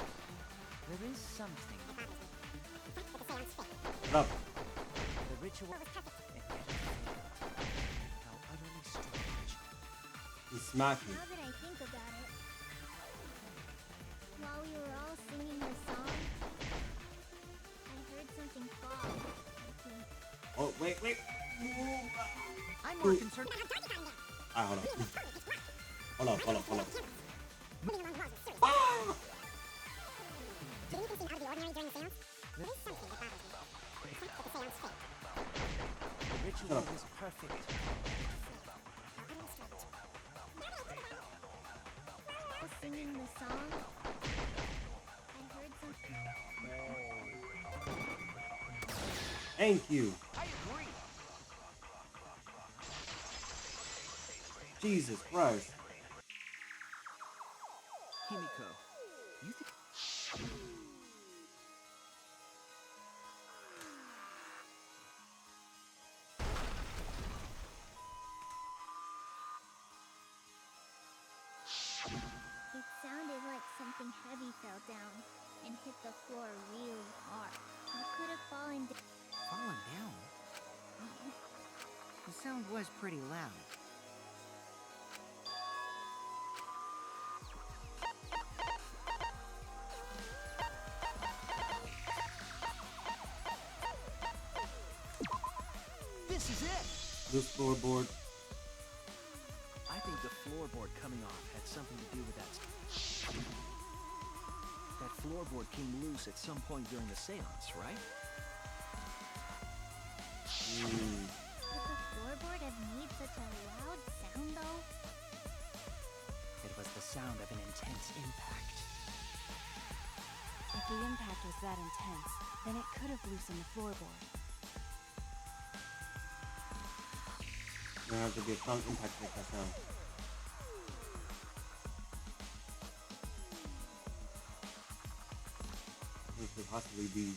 There is something. That bothers me. The fact that the seance failed. Hold up. The ritual was perfect. and yet it failed. How utterly strange. He's smacking. Now that I think about it, while we were all singing the song, I heard something fall. I think. Oh, wait. I'm more concerned. Alright, hold on. Hold on. Did anything seem out of the ordinary during the seance? There is something that bothers me. Something that the seance fake. The ritual is perfect. Was singing the song? I heard something. Thank you. I agree. Jesus Christ. Himiko, you think... It sounded like something heavy fell down and hit the floor really hard. It could have fallen down. Fallen down? The sound was pretty loud. This is it! This floorboard. I think the floorboard coming off had something to do with that. That floorboard came loose at some point during the seance, right? Would the floorboard have made such a loud sound, though? It was the sound of an intense impact. If the impact was that intense, then it could have loosened the floorboard. There has to be a strong impact to make that sound. This could possibly be.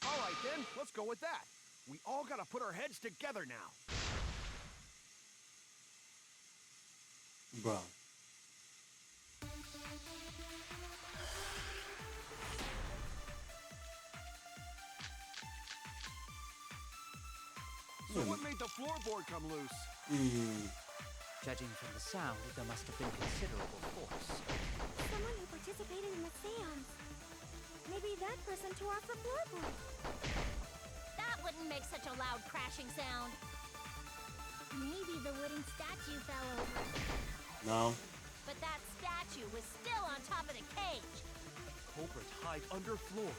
All right, then. Let's go with that. We all gotta put our heads together now. Bruh. So what made the floorboard come loose? Judging from the sound, there must have been considerable force. Someone who participated in the seance. Maybe that person tore off the floorboard. That wouldn't make such a loud crashing sound. Maybe the wooden statue fell over. No. But that statue was still on top of the cage. Culprit hide under floor.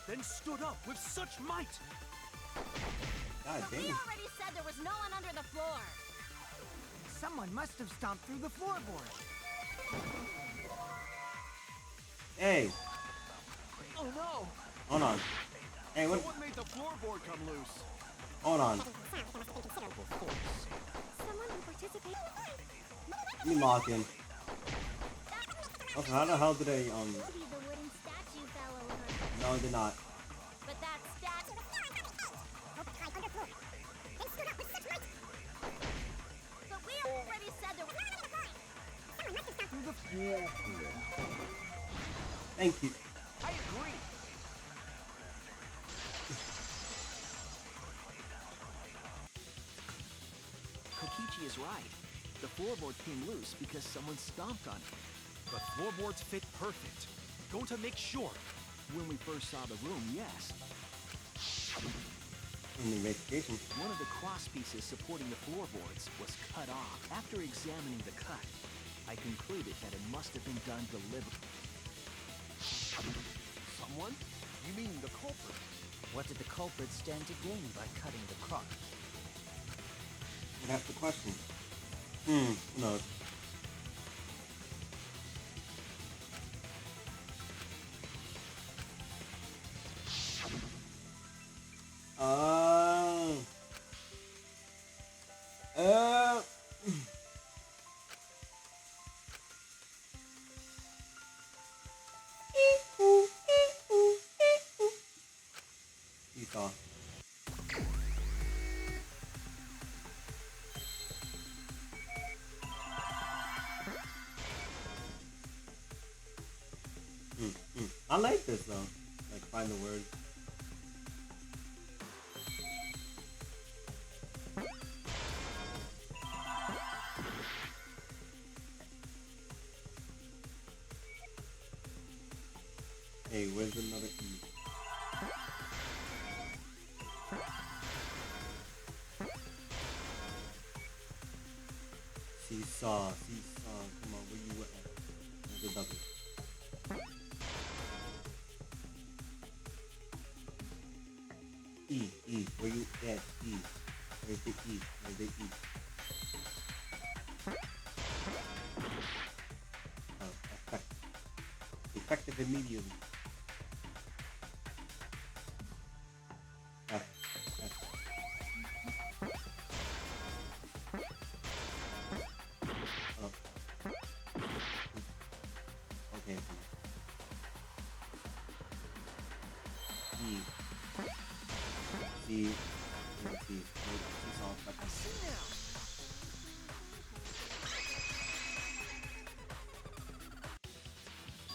Then stood up with such might. God But we damn. already said there was no one under the floor. Someone must have stomped through the floorboard. Hey, Oh no! hold on. Hey, So what? what made the floorboard come loose? Hold on. Someone who participated. Let me lock in. Okay, how the hell did they, Maybe the wooden statue fell over. No, they did not. But that statue... But we already said there was... Thank you. I agree. Kokichi is right. The floorboard came loose because someone stomped on it. The floorboards fit perfect. Going to make sure. When we first saw the room, yes. In the investigation. One of the cross pieces supporting the floorboards was cut off. After examining the cut, I concluded that it must have been done deliberately. Someone? You mean the culprit? What did the culprit stand to gain by cutting the cross? That's the question. Who knows? Esau. I like this though. Like find the words. Hey, where's another E? Seesaw. Come on, where you at? There's a double. E. Where you at? E. Where's the E? Where's the E? Oh, effective immediately. F. Oh. Okay. E. C. I see now.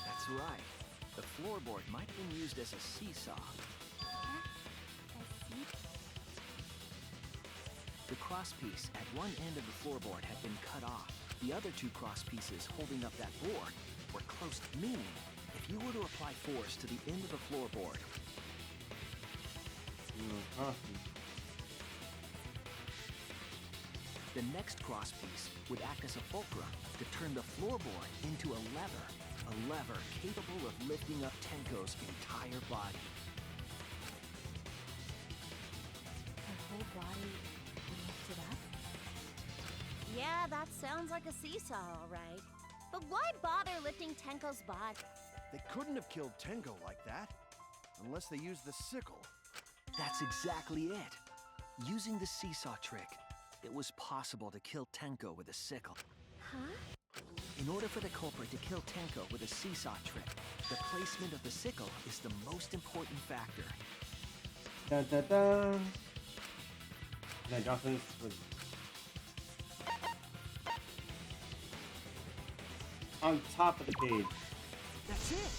That's right. The floorboard might have been used as a seesaw. The crosspiece at one end of the floorboard had been cut off. The other two crosspieces holding up that board were close, meaning if you were to apply force to the end of the floorboard, the next crosspiece would act as a fulcrum to turn the floorboard into a lever capable of lifting up Tenko's entire body. Her whole body lifted up? Yeah, that sounds like a seesaw, all right. But why bother lifting Tenko's body? They couldn't have killed Tenko like that. Unless they used the sickle. That's exactly it. Using the seesaw trick, it was possible to kill Tenko with a sickle. Huh? In order for the culprit to kill Tenko with a seesaw trick, the placement of the sickle is the most important factor. Dun dun dun. Now Johnson was on top of the cage. That's it!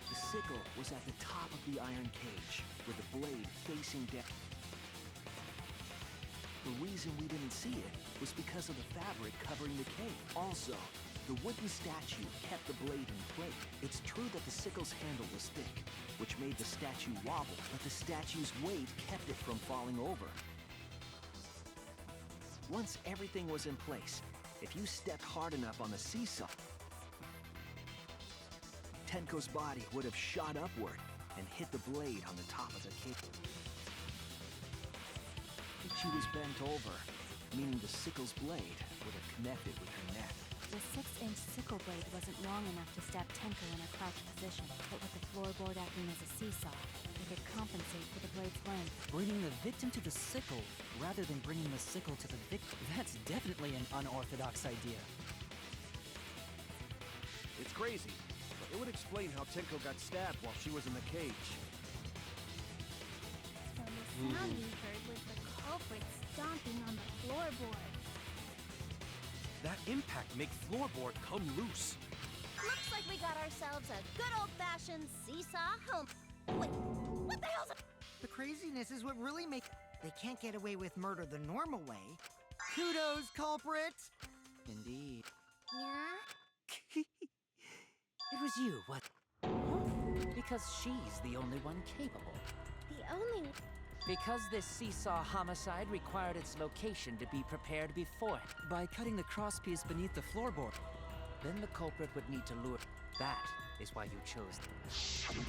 The sickle was at the top of the iron cage, with the blade facing down. The reason we didn't see it was because of the fabric covering the cage. Also, the wooden statue kept the blade in place. It's true that the sickle's handle was thick, which made the statue wobble, but the statue's weight kept it from falling over. Once everything was in place, if you stepped hard enough on the seesaw, Tenko's body would have shot upward and hit the blade on the top of the cage. She was bent over, meaning the sickle's blade would have connected with her neck. The 6-inch sickle blade wasn't long enough to stab Tenko in a crouched position, but with the floorboard acting as a seesaw, it could compensate for the blade's length. Bringing the victim to the sickle rather than bringing the sickle to the victim. That's definitely an unorthodox idea. It's crazy, but it would explain how Tenko got stabbed while she was in the cage. So the sound we heard was the culprit stomping on the floorboard. That impact make floorboard come loose. Looks like we got ourselves a good old-fashioned seesaw home. Wait, what the hell's it? The craziness is what really makes... They can't get away with murder the normal way. Kudos, culprit! Indeed. Yeah? It was you, what? Because she's the only one capable. The only... Because this seesaw homicide required its location to be prepared before it. By cutting the crosspiece beneath the floorboard. Then the culprit would need to lure. That is why you chose them.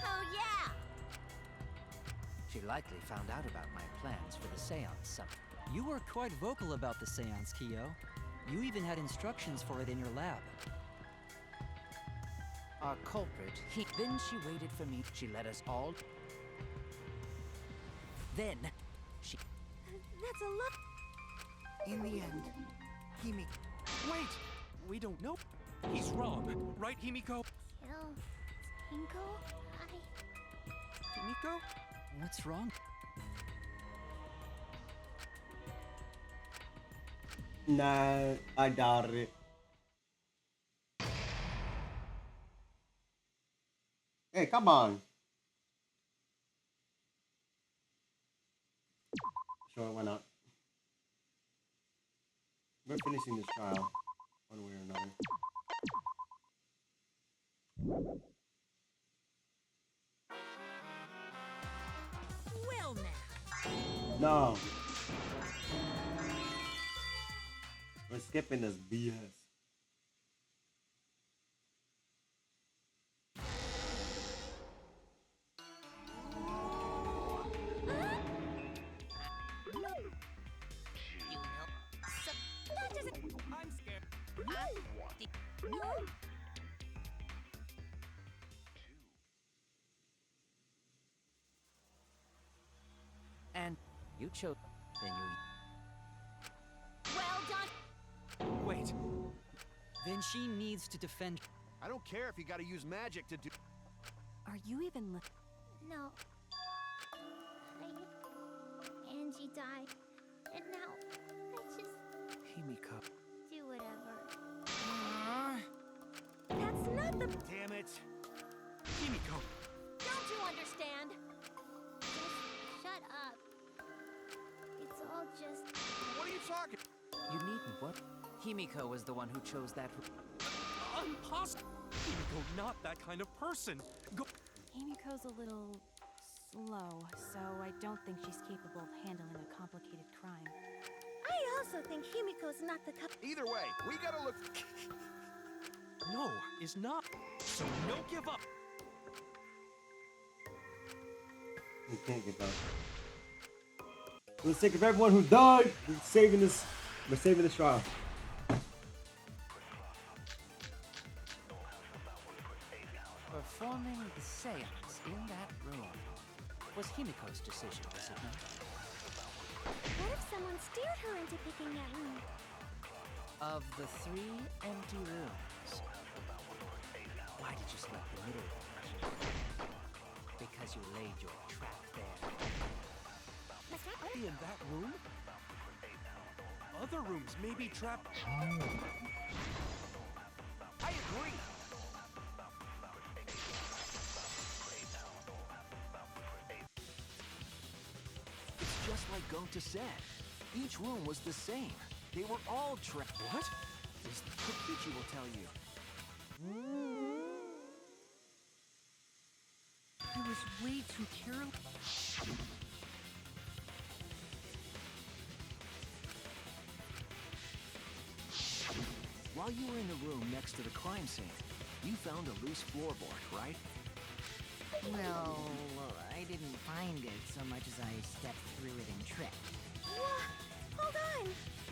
Oh, yeah! She likely found out about my plans for the seance. You were quite vocal about the seance, Kiyo. You even had instructions for it in your lab. Our culprit, then she waited for me. She let us all... Then, she... That's a lot. In the end, Himi... Wait! We don't know. He's wrong. Right, Himiko? Kill Tenko? Himiko? What's wrong? Nah, I doubt it. Hey, come on. Sure, why not? We're finishing this trial, one way or another. No. We're skipping this BS. I'm scared. And you chose. Then you. Well done. Wait. Then she needs to defend. I don't care if you gotta use magic to do. Are you even No. Angie died. And now, I just Himiko. do whatever. That's not the... Damn it! Himiko. Don't you understand? Just shut up. It's all just... What are you talking? You needn't what? Himiko was the one who chose that. Impossible. Himiko, not that kind of person. Go. Himiko's a little slow, so I don't think she's capable of handling a complicated crime. I also think Himiko's not the Either way, we gotta look. No, is not. So no give up. We can't give up. For the sake of everyone who died, we're saving this trial. Performing the seance in that room was Himiko's decision, was it not? What if someone steered her into picking that room? Of the 3 empty rooms, why did you select the middle one? Because you laid your trap there. In that room? Other rooms may be trapped. I agree. It's just like Gonta said. Each room was the same. They were all trapped. What? This Kokichi will tell you. I was way too careless. While you were in the room next to the crime scene, you found a loose floorboard, right? Well, I didn't find it so much as I stepped through it and tripped. Hold on!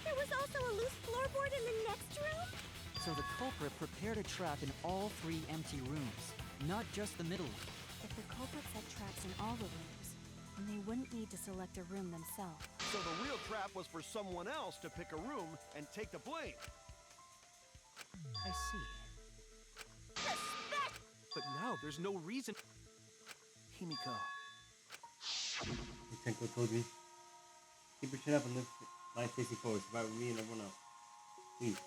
There was also a loose floorboard in the next room? So the culprit prepared a trap in all 3 empty rooms, not just the middle one. If the culprit set traps in all the rooms, then they wouldn't need to select a room themselves. So the real trap was for someone else to pick a room and take the blame. I see. Respect! But now there's no reason. Himiko. Tenko told me. Keep your chin up and live life facing forward. Survive with me and everyone else. Please.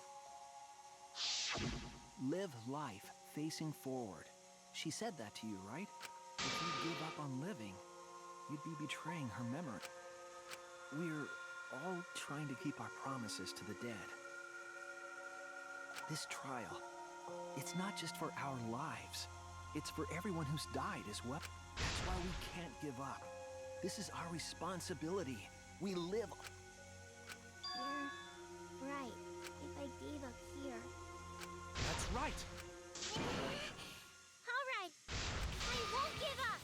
Live life facing forward. She said that to you, right? If you give up on living, you'd be betraying her memory. We're all trying to keep our promises to the dead. This trial, it's not just for our lives. It's for everyone who's died as well. That's why we can't give up. This is our responsibility. We live. You're right. If I gave up here... That's right. All right. I won't give up.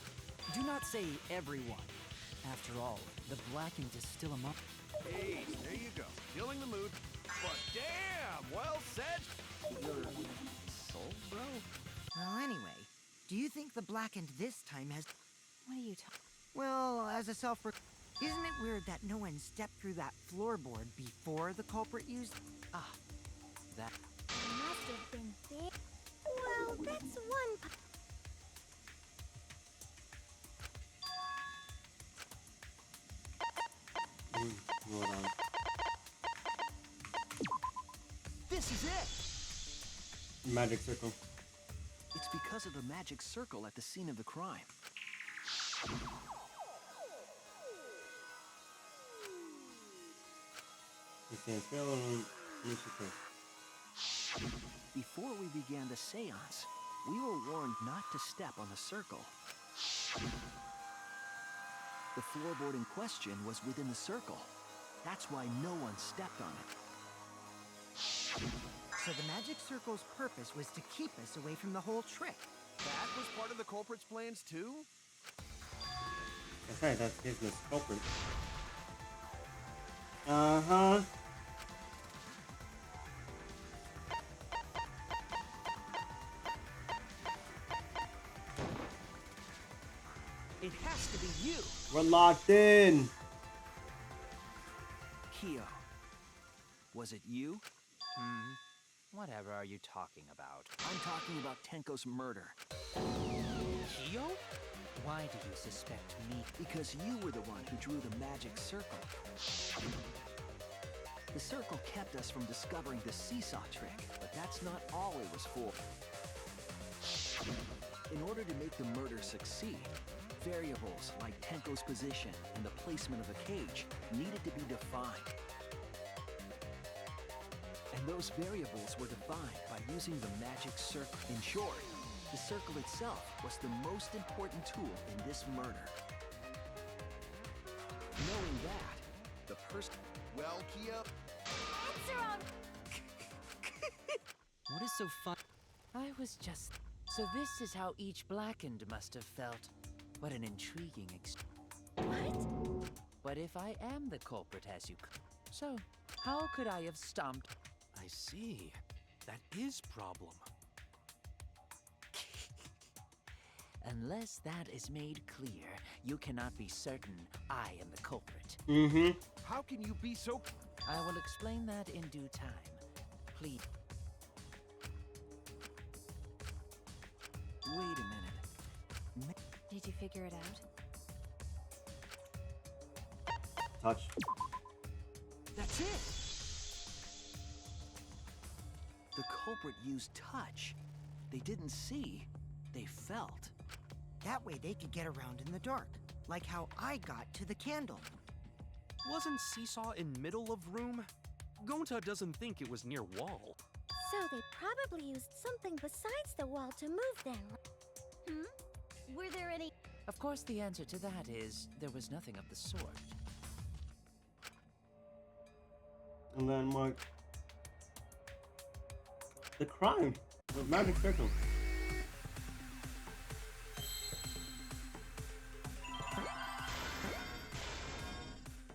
Do not say everyone. After all, the Blackened is still among. Hey, there you go. Killing the mood. But damn, well said. Your soul, bro? Well, anyway, do you think the Blackened this time has... What are you talking? Well, as a self... Isn't it weird that no one stepped through that floorboard before the culprit used... Ah, that. It must have been big. Well, that's one... Hold on. This is it! Magic circle. It's because of the magic circle at the scene of the crime. Before we began the seance, we were warned not to step on the circle. The floorboard in question was within the circle. That's why no one stepped on it. So the magic circle's purpose was to keep us away from the whole trick. That was part of the culprit's plans too? That's right, that's his culprit. Uh-huh. It has to be you! We're locked in! Kiyo. Was it you? Whatever are you talking about? I'm talking about Tenko's murder. Kiyo? Why do you suspect me? Because you were the one who drew the magic circle. The circle kept us from discovering the seesaw trick, but that's not all it was for. In order to make the murder succeed, variables like Tenko's position and the placement of the cage needed to be defined. And those variables were defined by using the magic circle. In short, the circle itself was the most important tool in this murder. Knowing that, the person... Well, Kiyo... Answer on. What is so fun? I was just... So this is how each blackened must have felt. What an intriguing What? But if I am the culprit, as you... So, how could I have stomped... I see. That is problem. Unless that is made clear, you cannot be certain I am the culprit. Mm-hmm. How can you be so... I will explain that in due time. Please. Wait a minute. Did you figure it out? Touch. That's it! The culprit used touch. They didn't see, they felt. That way they could get around in the dark, like how I got to the candle. Wasn't Seesaw in middle of room? Gonta doesn't think it was near wall. So they probably used something besides the wall to move then. Were there any... Of course, the answer to that is there was nothing of the sort. And then what? The crime. The magic circle.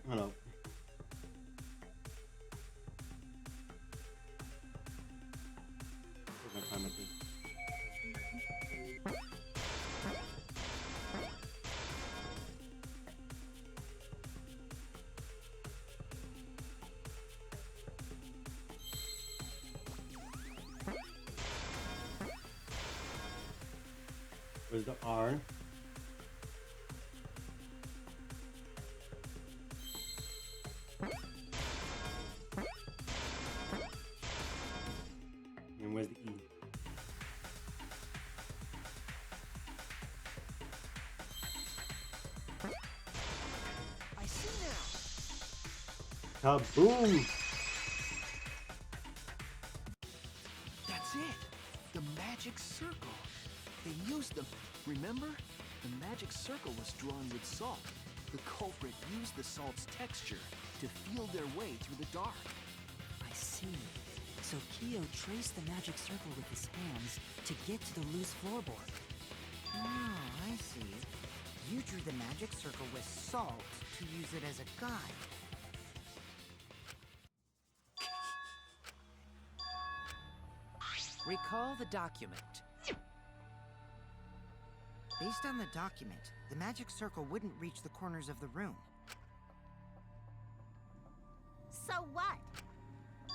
Hello. Take my time with this. Where's the R? And where's the E? I see now! Kaboom! That's it! The magic circle! They used them. Remember? The magic circle was drawn with salt. The culprit used the salt's texture to feel their way through the dark. I see. So Kiyo traced the magic circle with his hands to get to the loose floorboard. Oh, I see. You drew the magic circle with salt to use it as a guide. Recall the document. Based on the document, the magic circle wouldn't reach the corners of the room. So what?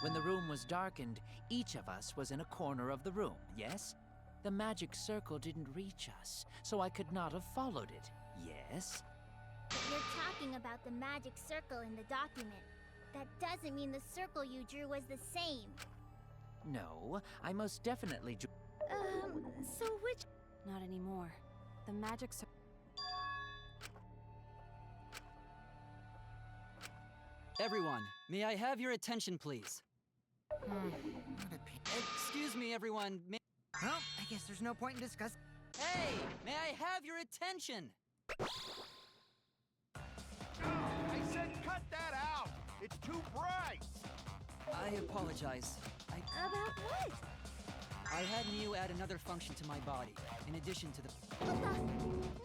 When the room was darkened, each of us was in a corner of the room, yes? The magic circle didn't reach us, so I could not have followed it, yes? But you're talking about the magic circle in the document. That doesn't mean the circle you drew was the same. No, I most definitely drew. So which... Not anymore. The magic circle. Everyone, may I have your attention, please? What a pain. Excuse me, everyone. Well, I guess there's no point in discussing. Hey, may I have your attention? It's too bright! I apologize. About what? I had Miu add another function to my body, in addition to the... What the?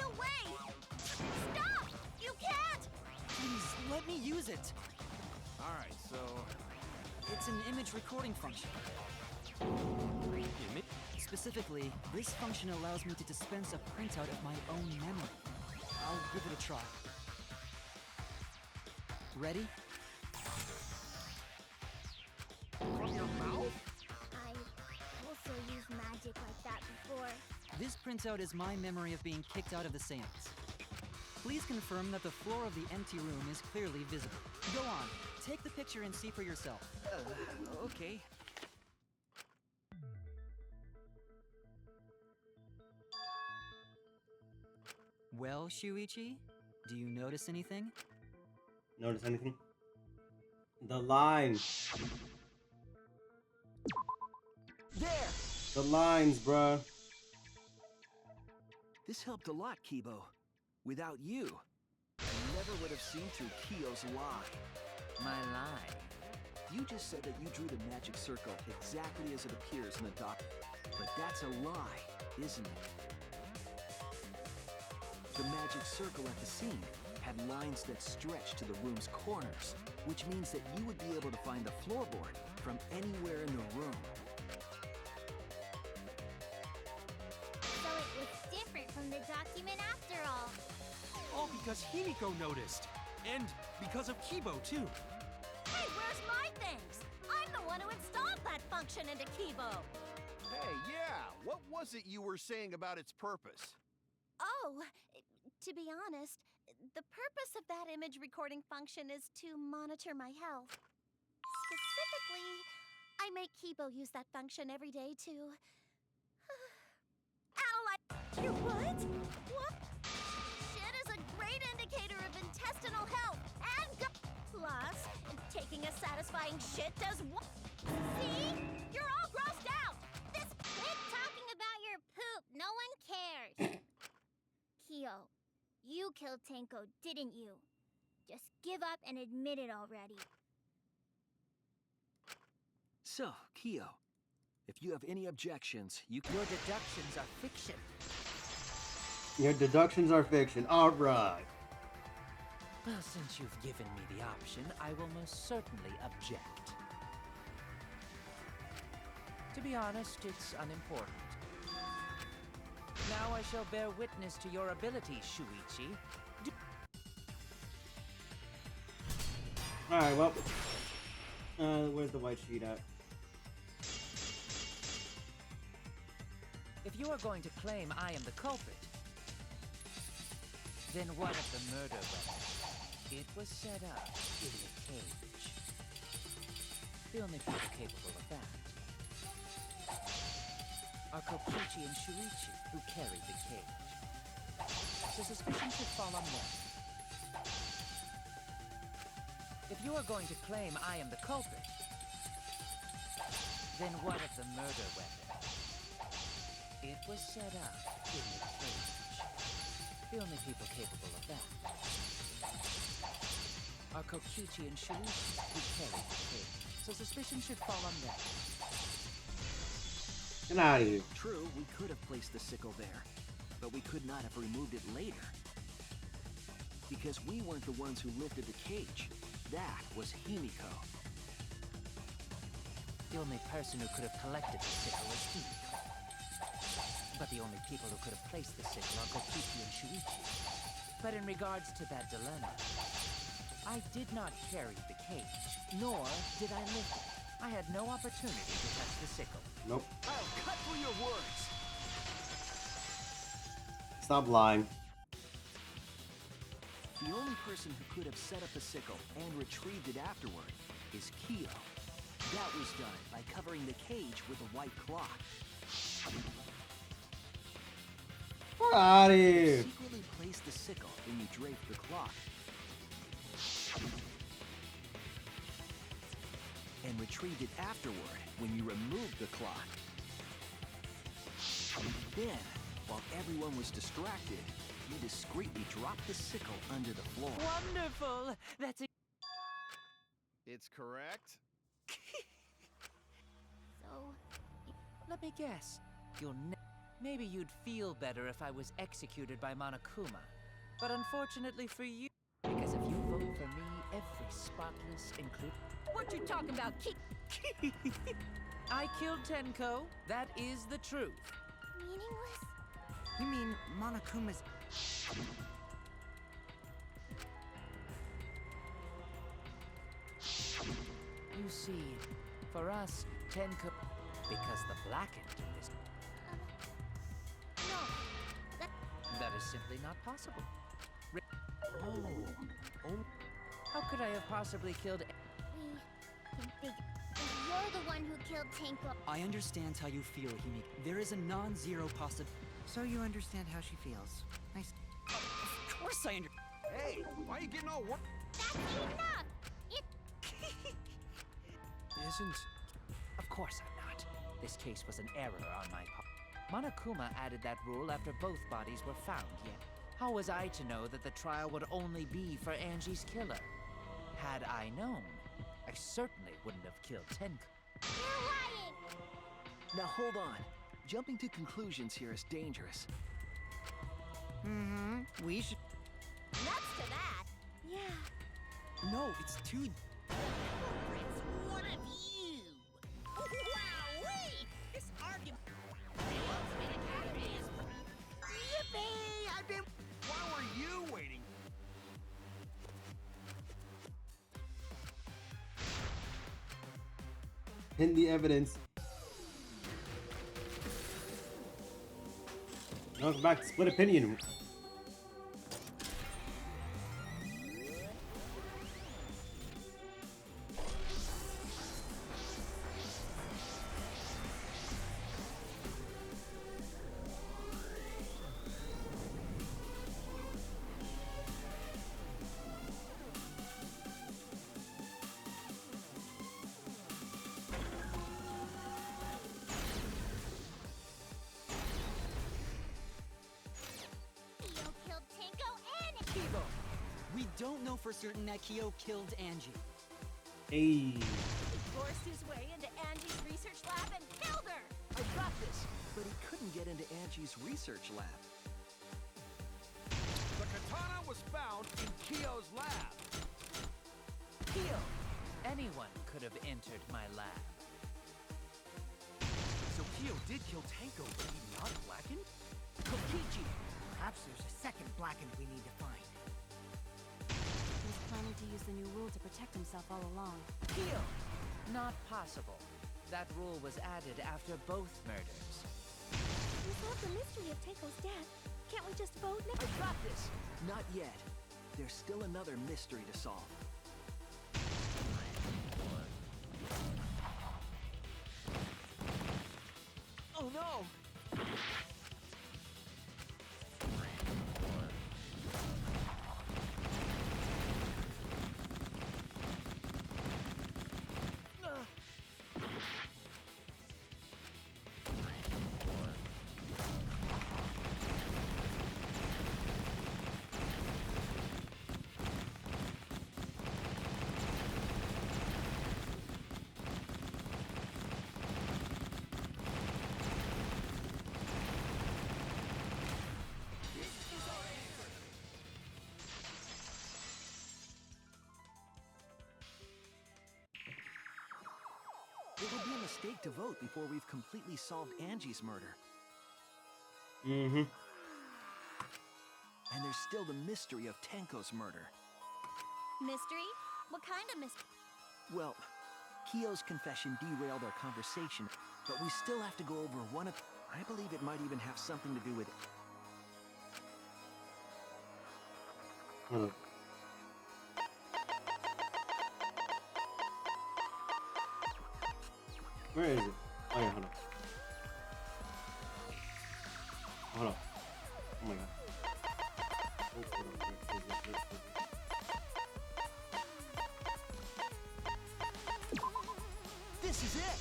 No way! Stop! You can't! Please, let me use it! Alright, so... It's an image recording function. Specifically, this function allows me to dispense a printout of my own memory. I'll give it a try. Ready? From your mouth? I also used magic like that before. This printout is my memory of being kicked out of the seance. Please confirm that the floor of the empty room is clearly visible. Go on, take the picture and see for yourself. Okay. Well, Shuichi, do you notice anything? Notice anything? The lines. There! The lines, bruh. This helped a lot, Kibo. Without you, I never would have seen through Kiyo's lie. My lie. You just said that you drew the magic circle exactly as it appears in the doc. But that's a lie, isn't it? The magic circle at the scene had lines that stretched to the room's corners, which means that you would be able to find the floorboard from anywhere in the room. So it was different from the document after all. All because Himiko noticed. And because of Kibo, too. Hey, where's my things? I'm the one who installed that function into Kibo. Hey, yeah! What was it you were saying about its purpose? Oh, to be honest, the purpose of that image recording function is to monitor my health. Specifically, I make Kibo use that function every day to... analyze... Your what? What? Shit is a great indicator of intestinal health and plus, taking a satisfying shit does what? See? You're all grossed out! This... Quit talking about your poop. No one cares. Kiyo, you killed Tenko, didn't you? Just give up and admit it already. So, Kiyo, if you have any objections, you can... Your deductions are fiction. Your deductions are fiction. All right. Well, since you've given me the option, I will most certainly object. To be honest, it's unimportant. Now I shall bear witness to your ability, Shuichi. Alright, well. Where's the white sheet at? If you are going to claim I am the culprit, then what of the murder weapon? It was set up in the cage. The only people capable of that are Kokichi and Shuichi, who carried the cage. So suspicion should fall on them. If you are going to claim I am the culprit, then what of the murder weapon? It was set up in the cage. The only people capable of that are Kokichi and Shuichi, who carried the cage. So suspicion should fall on them. Get out of here. True, we could have placed the sickle there, but we could not have removed it later. Because we weren't the ones who lifted the cage. That was Himiko. The only person who could have collected the sickle was Himiko. But the only people who could have placed the sickle are Kokichi and Shuichi. But in regards to that dilemma, I did not carry the cage, nor did I lift it. I had no opportunity to touch the sickle. Nope. I'll cut through your words! Stop lying. The only person who could have set up the sickle and retrieved it afterward is Kiyo. That was done by covering the cage with a white cloth. Get out of You here. secretly placed the sickle when you draped the cloth. And retrieved it afterward when you removed the cloth. Then, while everyone was distracted, you discreetly dropped the sickle under the floor. Wonderful! That's It's correct. So, Let me guess. Maybe you'd feel better if I was executed by Monokuma. But unfortunately for you, because if you vote for me, every spotless include. What you talking about, I killed Tenko. That is the truth. meaningless? You mean Monokuma's... You see, for us, Tenko, because the blackened is. No. That... That is simply not possible. Oh. How could I have possibly killed? We can figure... You're the one who killed Tenko. I understand how you feel, Himiko. There is a non-zero possibility. So you understand how she feels. Nice. Of course I understand. Hey, why are you getting all work? That's enough! It... Isn't... Of course I'm not. This case was an error on my part. Monokuma added that rule after both bodies were found, yet how was I to know that the trial would only be for Angie's killer? Had I known, I certainly wouldn't have killed Tenko. You're lying! Now hold on. Jumping to conclusions here is dangerous. Mm-hmm. We should... Nuts to that. Yeah. No, it's too... It's one of you! Wowee! This argument... Yippee! I've been... Why were you waiting? Hidden the evidence. Welcome back to Split Opinion. Kiyo killed Tenko and... Kibo! We don't know for certain that Kiyo killed Angie. Hey. He forced his way into Angie's research lab and killed her! I got this, but he couldn't get into Angie's research lab. The katana was found in Kiyo's lab. Kiyo! Anyone could have entered my lab. So Kiyo did kill Tenko, but he not blackened? Kokichi! Perhaps there's a second blackened we need to find. He was planning to use the new rule to protect himself all along. Kiyo! Not possible. That rule was added after both murders. We solved the mystery of Tenko's death. Can't we just vote now? I got this! Not yet. There's still another mystery to solve. Oh no! It would be a mistake to vote before we've completely solved Angie's murder. Mm-hmm. And there's still the mystery of Tenko's murder. Mystery? What kind of mystery? Well, Kiyo's confession derailed our conversation, but we still have to go over one of... I believe it might even have something to do with... Hold on. Where is it? Oh yeah, hold on. Hold on. Oh my god. Oh, hold on. This is it!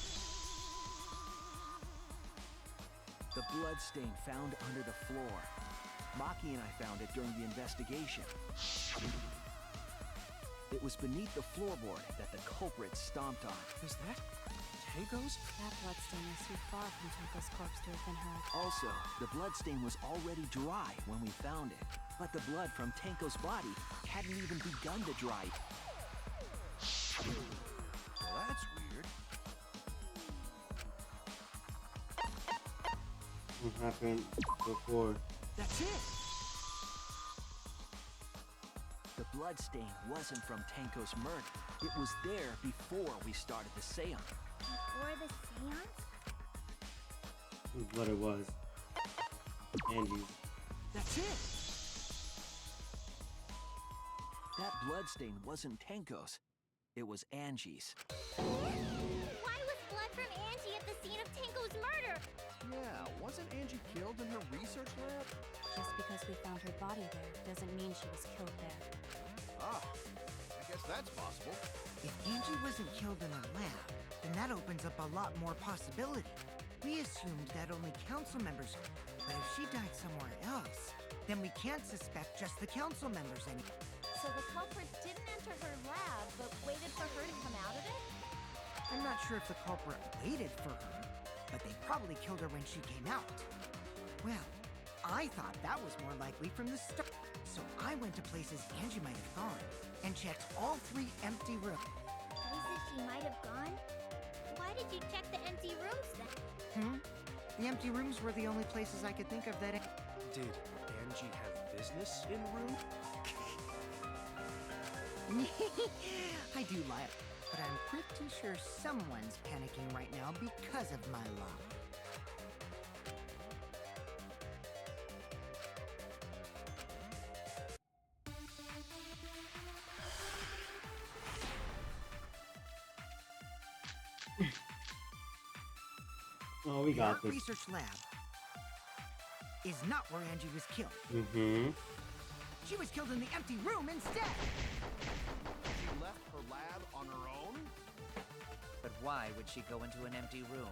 The blood stain found under the floor. Maki and I found it during the investigation. It was beneath the floorboard that the culprit stomped on. Is that Tenko's? That bloodstain is too far from Tenko's corpse to have been hurt. Also, the bloodstain was already dry when we found it. But the blood from Tenko's body hadn't even begun to dry. Well, that's weird. What happened before? That's it! The bloodstain wasn't from Tenko's murder. It was there before we started the seance. Before the seance? Whose blood it was? Angie's. That's it! That bloodstain wasn't Tenko's. It was Angie's. Why was blood from Angie at the scene of Tenko's murder? Yeah, wasn't Angie killed in her research lab? Just because we found her body there doesn't mean she was killed there. Ah, I guess that's possible. If Angie wasn't killed in her lab, then that opens up a lot more possibility. We assumed that only council members, but if she died somewhere else, then we can't suspect just the council members anymore. So the culprit didn't enter her lab, but waited for her to come out of it? I'm not sure if the culprit waited for her, but they probably killed her when she came out. Well, I thought that was more likely from the start. So I went to places Angie might have gone and checked all 3 empty rooms. Places she might have gone? Why did you check the empty rooms then? The empty rooms were the only places I could think of that... Did Angie have business in room? I do lie, but I'm pretty sure someone's panicking right now because of my lie. Oh, we got The this. research lab is not where Angie was killed. Mm-hmm. She was killed in the empty room instead. She left her lab on her own? But why would she go into an empty room?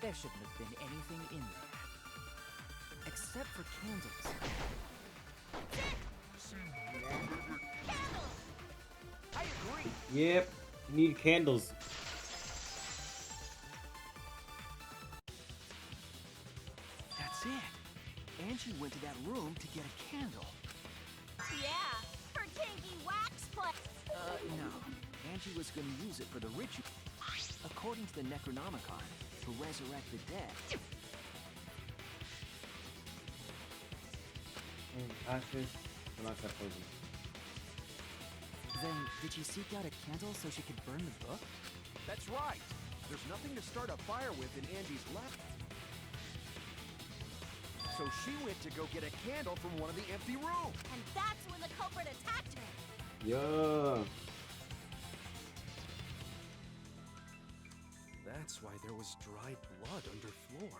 There shouldn't have been anything in there. Except for candles. I agree! Yep. You need candles. That's it. Angie went to that room to get a candle. Yeah, her tanky wax play. No. Angie was going to use it for the ritual. According to the Necronomicon, to resurrect the dead. Ashes. I'm not that poison. Then, did she seek out a candle so she could burn the book? That's right. There's nothing to start a fire with in Angie's lab. So she went to go get a candle from one of the empty rooms. And that's when the culprit attacked her. Yeah. That's why there was dried blood underfloor.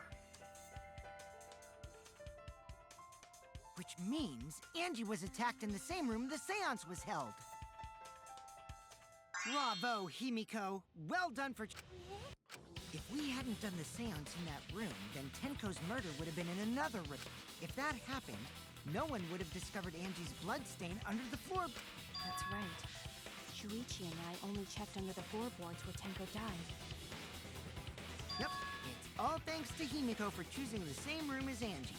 Which means Angie was attacked in the same room the seance was held. Bravo, Himiko. Well done for... If we hadn't done the seance in that room, then Tenko's murder would have been in another room. If that happened, no one would have discovered Angie's bloodstain under the floor. That's right. Shuichi and I only checked under the floorboards where Tenko died. Yep, it's all thanks to Himiko for choosing the same room as Angie.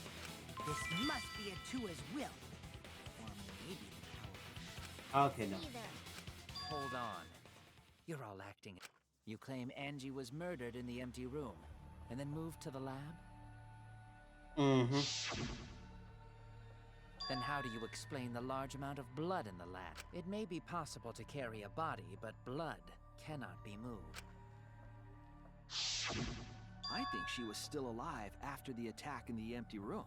This must be a Tua's will. Or maybe the power. Okay, no. Either. Hold on. You're all acting. You claim Angie was murdered in the empty room, and then moved to the lab? Mm-hmm. Then how do you explain the large amount of blood in the lab? It may be possible to carry a body, but blood cannot be moved. I think she was still alive after the attack in the empty room.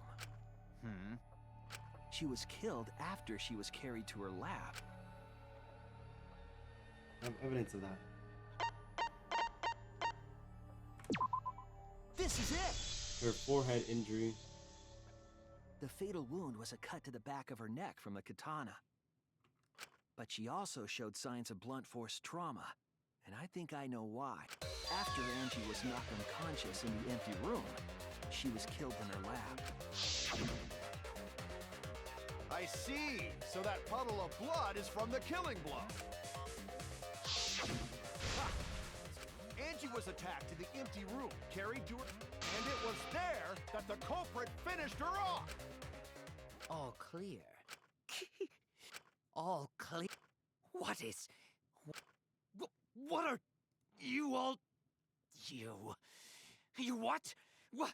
She was killed after she was carried to her lab. I have evidence of that. This is it! Her forehead injury. The fatal wound was a cut to the back of her neck from a katana. But she also showed signs of blunt force trauma, and I think I know why. After Angie was knocked unconscious in the empty room, she was killed in her lab. I see. So that puddle of blood is from the killing blow. Ha! Angie was attacked in the empty room, carried to her, and it was there that the culprit finished her off. All clear. All clear. What is... What are you all... You what? What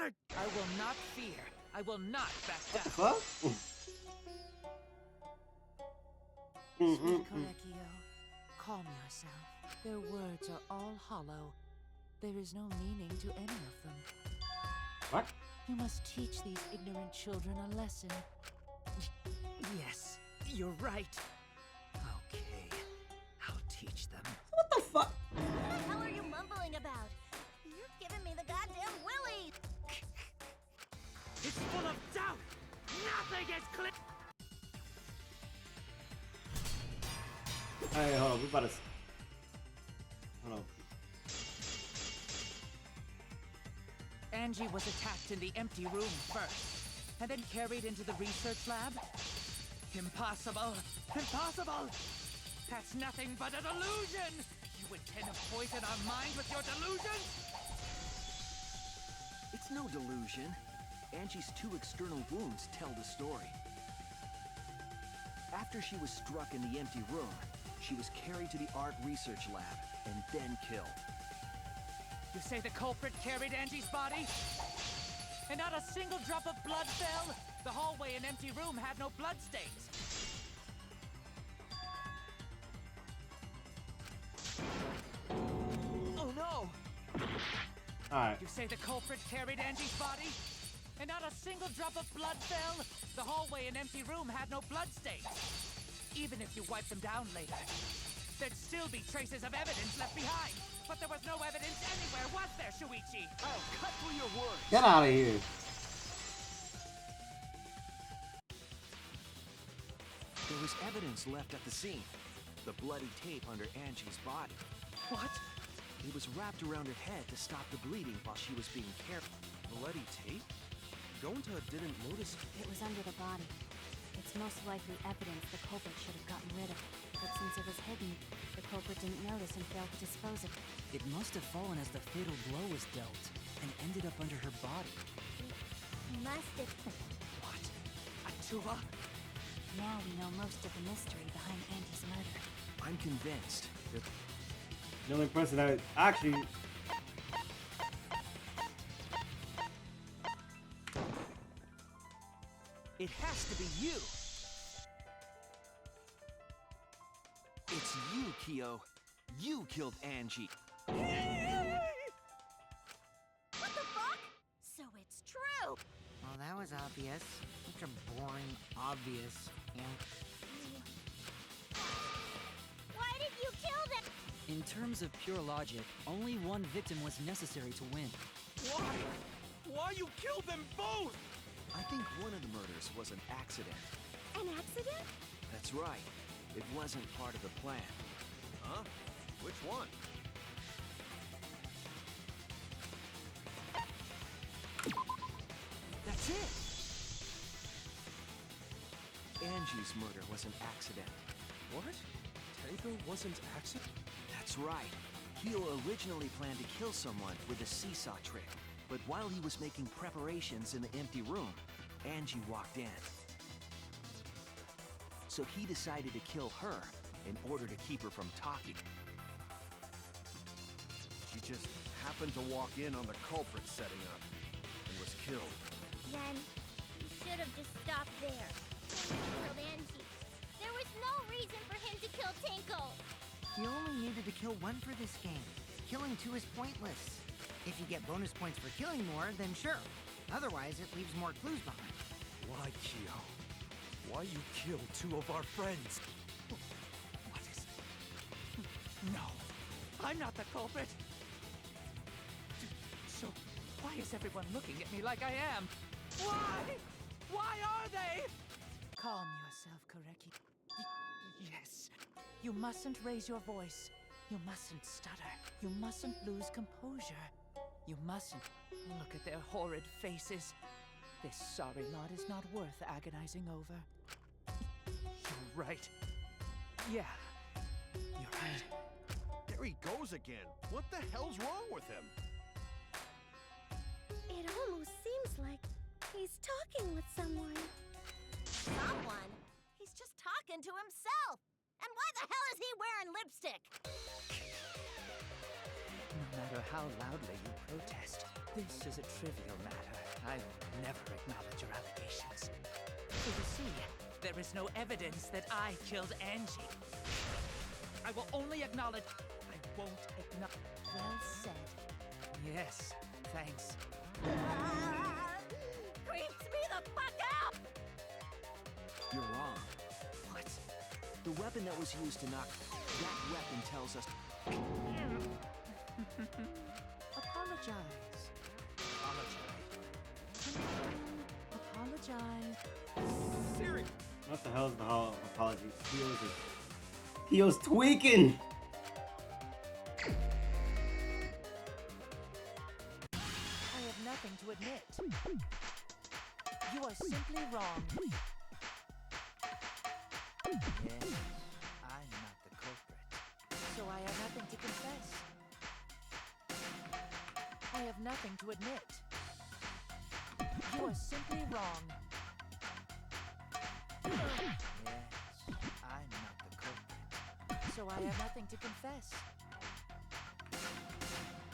are... I will not fear. I will not back down. Fuck? Sweet Korekio, calm yourself. Their words are all hollow. There is no meaning to any of them. What? You must teach these ignorant children a lesson. Yes, you're right. Okay, I'll teach them. What the fuck? What the hell are you mumbling about? You're giving me the goddamn willies! It's full of doubt! Nothing is clear! Hey, hold on, we about to... Hold on. Angie was attacked in the empty room first, and then carried into the research lab? Impossible! Impossible! That's nothing but a delusion! You intend to poison our minds with your delusions? It's no delusion. Angie's 2 external wounds tell the story. After she was struck in the empty room, she was carried to the art research lab and then killed. You say the culprit carried Angie's body? And not a single drop of blood fell? The hallway and empty room had no blood stains. Oh no! Alright. You say the culprit carried Angie's body? And not a single drop of blood fell? The hallway and empty room had no blood stains. Even if you wipe them down later, there'd still be traces of evidence left behind. But there was no evidence anywhere, was there, Shuichi? I'll cut through your words. Get out of here. There was evidence left at the scene. The bloody tape under Angie's body. What? It was wrapped around her head to stop the bleeding while she was being cared for. Bloody tape? Gonta didn't notice. It was under the body. It's most likely evidence the culprit should have gotten rid of. But since it was hidden, the culprit didn't notice and failed to dispose of it. It must have fallen as the fatal blow was dealt, and ended up under her body. He must have. What? Atuba? Now we know most of the mystery behind Angie's murder. I'm convinced that The only person that actually... it has to be you. It's you, Kiyo. You killed Angie. What the fuck? So it's true! Well, that was obvious. Such a boring, obvious. Yeah. Why did you kill them? In terms of pure logic, only one victim was necessary to win. Why? Why you killed them both? I think one of the murders was an accident. An accident? That's right. It wasn't part of the plan. Huh? Which one? That's it! Angie's murder was an accident. What? Tenko wasn't accident? That's right. Kiyo originally planned to kill someone with a seesaw trick. But while he was making preparations in the empty room, Angie walked in. So he decided to kill her in order to keep her from talking. She just happened to walk in on the culprit setting up and was killed. Then you should have just stopped there. Tenko killed Angie. There was no reason for him to kill Tenko. You only needed to kill one for this game. Killing 2 is pointless. If you get bonus points for killing more, then sure. Otherwise, it leaves more clues behind. Why, Kiyo? Why you killed 2 of our friends? What is... No, I'm not the culprit. So, why is everyone looking at me like I am? Why? Why are they? Calm yourself, Koreki. Yes. You mustn't raise your voice. You mustn't stutter. You mustn't lose composure. You mustn't look at their horrid faces. This sorry lot is not worth agonizing over. You're right. Yeah, you're right. There he goes again. What the hell's wrong with him? It almost seems like he's talking with someone. Someone? He's just talking to himself. And why the hell is he wearing lipstick? No matter how loudly you protest, this is a trivial matter. I will never acknowledge your allegations. So you see, there is no evidence that I killed Angie. I will only acknowledge... I won't acknowledge... Well said. Yes, thanks. Creeps me the fuck out! You're wrong. What? The weapon that was used to knock... That weapon tells us... Apologize. Apologize. Siri! What the hell is the whole apology? Kiyo's tweaking! I have nothing to admit. You are simply wrong. Yes, I'm not the culprit. So I have nothing to confess. I have nothing to admit. You are simply wrong. Yes, I'm not the culprit. So I have nothing to confess.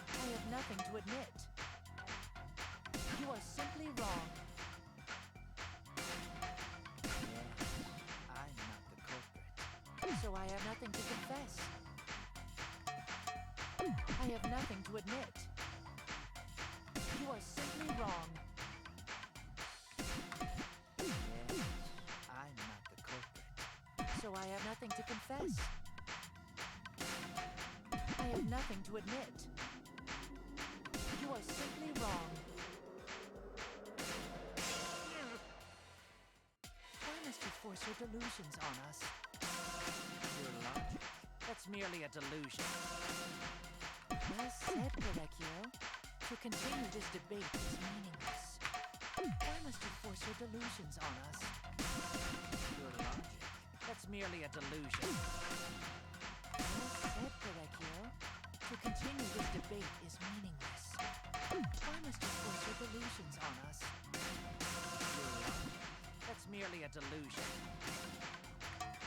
I have nothing to admit. You are simply wrong. Yes, I'm not the culprit. So I have nothing to confess. I have nothing to admit. You are simply wrong. Yes, I'm not the culprit. So I have nothing to confess. I have nothing to admit. You are simply wrong. Why must you force your delusions on us? Your logic? That's merely a delusion. Well said, Correcchio. To continue this debate is meaningless. Why must you force your delusions on us? Your logic? That's merely a delusion. Well said, Correcchio. To continue this debate is meaningless. Why must you force your delusions on us? Your logic? That's merely a delusion.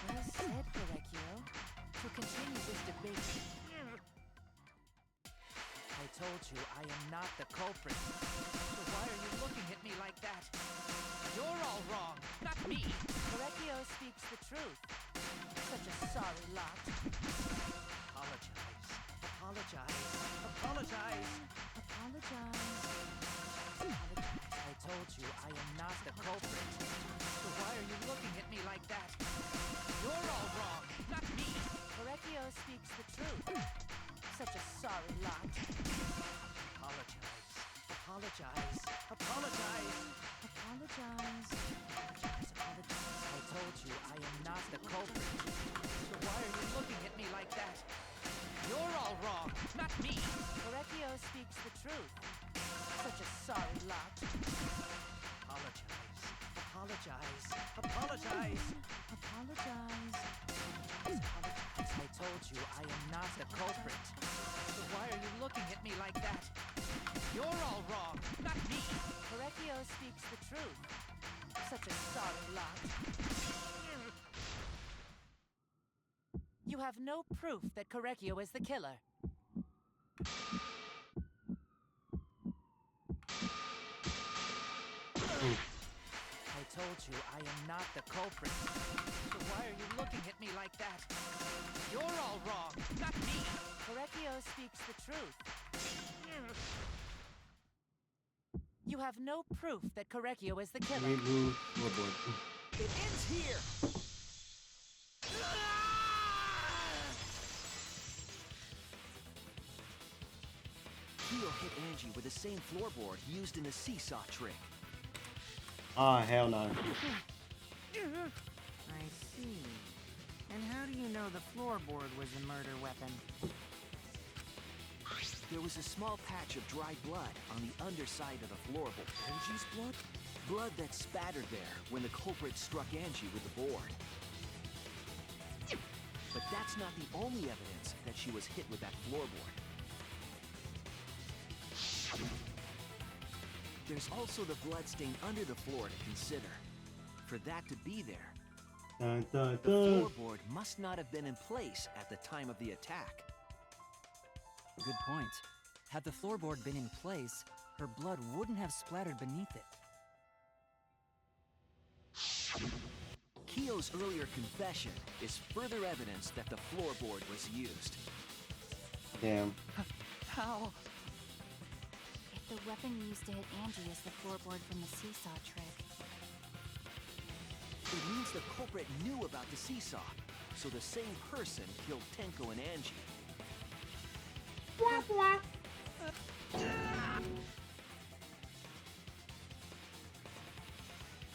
Well said, Correcchio. To continue this debate... I told you I am not the culprit. So why are you looking at me like that? You're all wrong, not me. Correcchio speaks the truth. Such a sorry lot. Apologize. Apologize. Apologize. Apologize. Apologize. I told you I am not the culprit. So why are you looking at me like that? You're all wrong, not me. Correcchio speaks the truth. Such a sorry lot. Apologize. Apologize. Apologize. Apologize. Apologize. I told you I am not the culprit. So why are you looking at me like that? You're all wrong, not me. Correcchio speaks the truth. Such a sorry lot. Apologize. Apologize. Apologize. Apologize. Apologize. I told you I am not the culprit. So why are you looking at me like that? You're all wrong, not me. Correcchio speaks the truth. Such a sorry lot. You have no proof that Correcchio is the killer. I told you I am not the culprit. So why are you looking at me like that? You're all wrong, not me. Correcchio speaks the truth. You have no proof that Correcchio is the killer. Remove floorboard. It ends here! Kiyo hit Angie with the same floorboard used in the seesaw trick. Ah, hell no. I see. And how do you know the floorboard was a murder weapon? There was a small patch of dried blood on the underside of the floorboard. Angie's blood? Blood that spattered there when the culprit struck Angie with the board. But that's not the only evidence that she was hit with that floorboard. There's also the blood stain under the floor to consider. For that to be there, Dun, dun, the dun. floorboard must not have been in place at the time of the attack. Good point. Had the floorboard been in place, her blood wouldn't have splattered beneath it. Kiyo's earlier confession is further evidence that the floorboard was used. Damn. How? If the weapon used to hit Angie is the floorboard from the seesaw trick, It means the culprit knew about the seesaw, so the same person killed Tenko and Angie.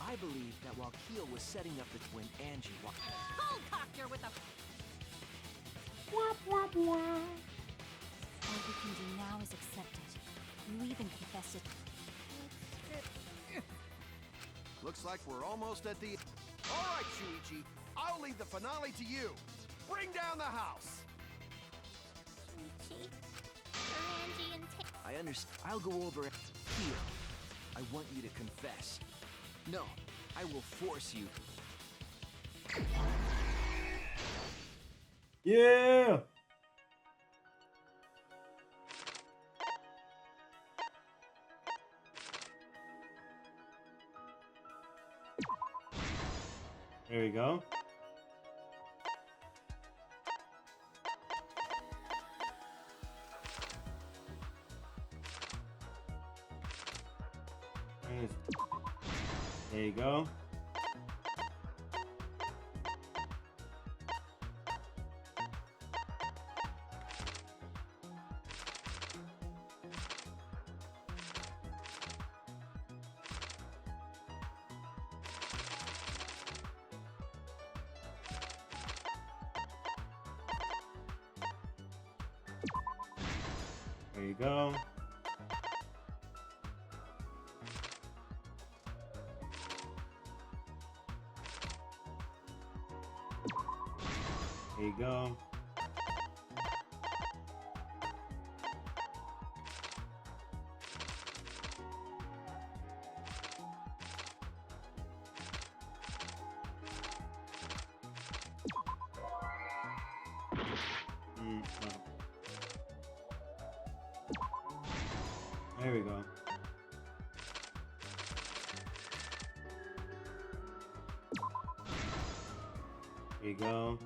I believe that while Kiyo was setting up the twin Angie walked. Helicopter with a... all we can do now is accept it. You even confessed it. Looks like we're almost at the... All right, Shuichi. I'll leave the finale to you. Bring down the house. Shuichi, for Angie and I understand. I'll go over it. Kiyo, I want you to confess. No, I will force you. Yeah. There we go. There you go. There you go. There you go. Oh. There we go. There you go.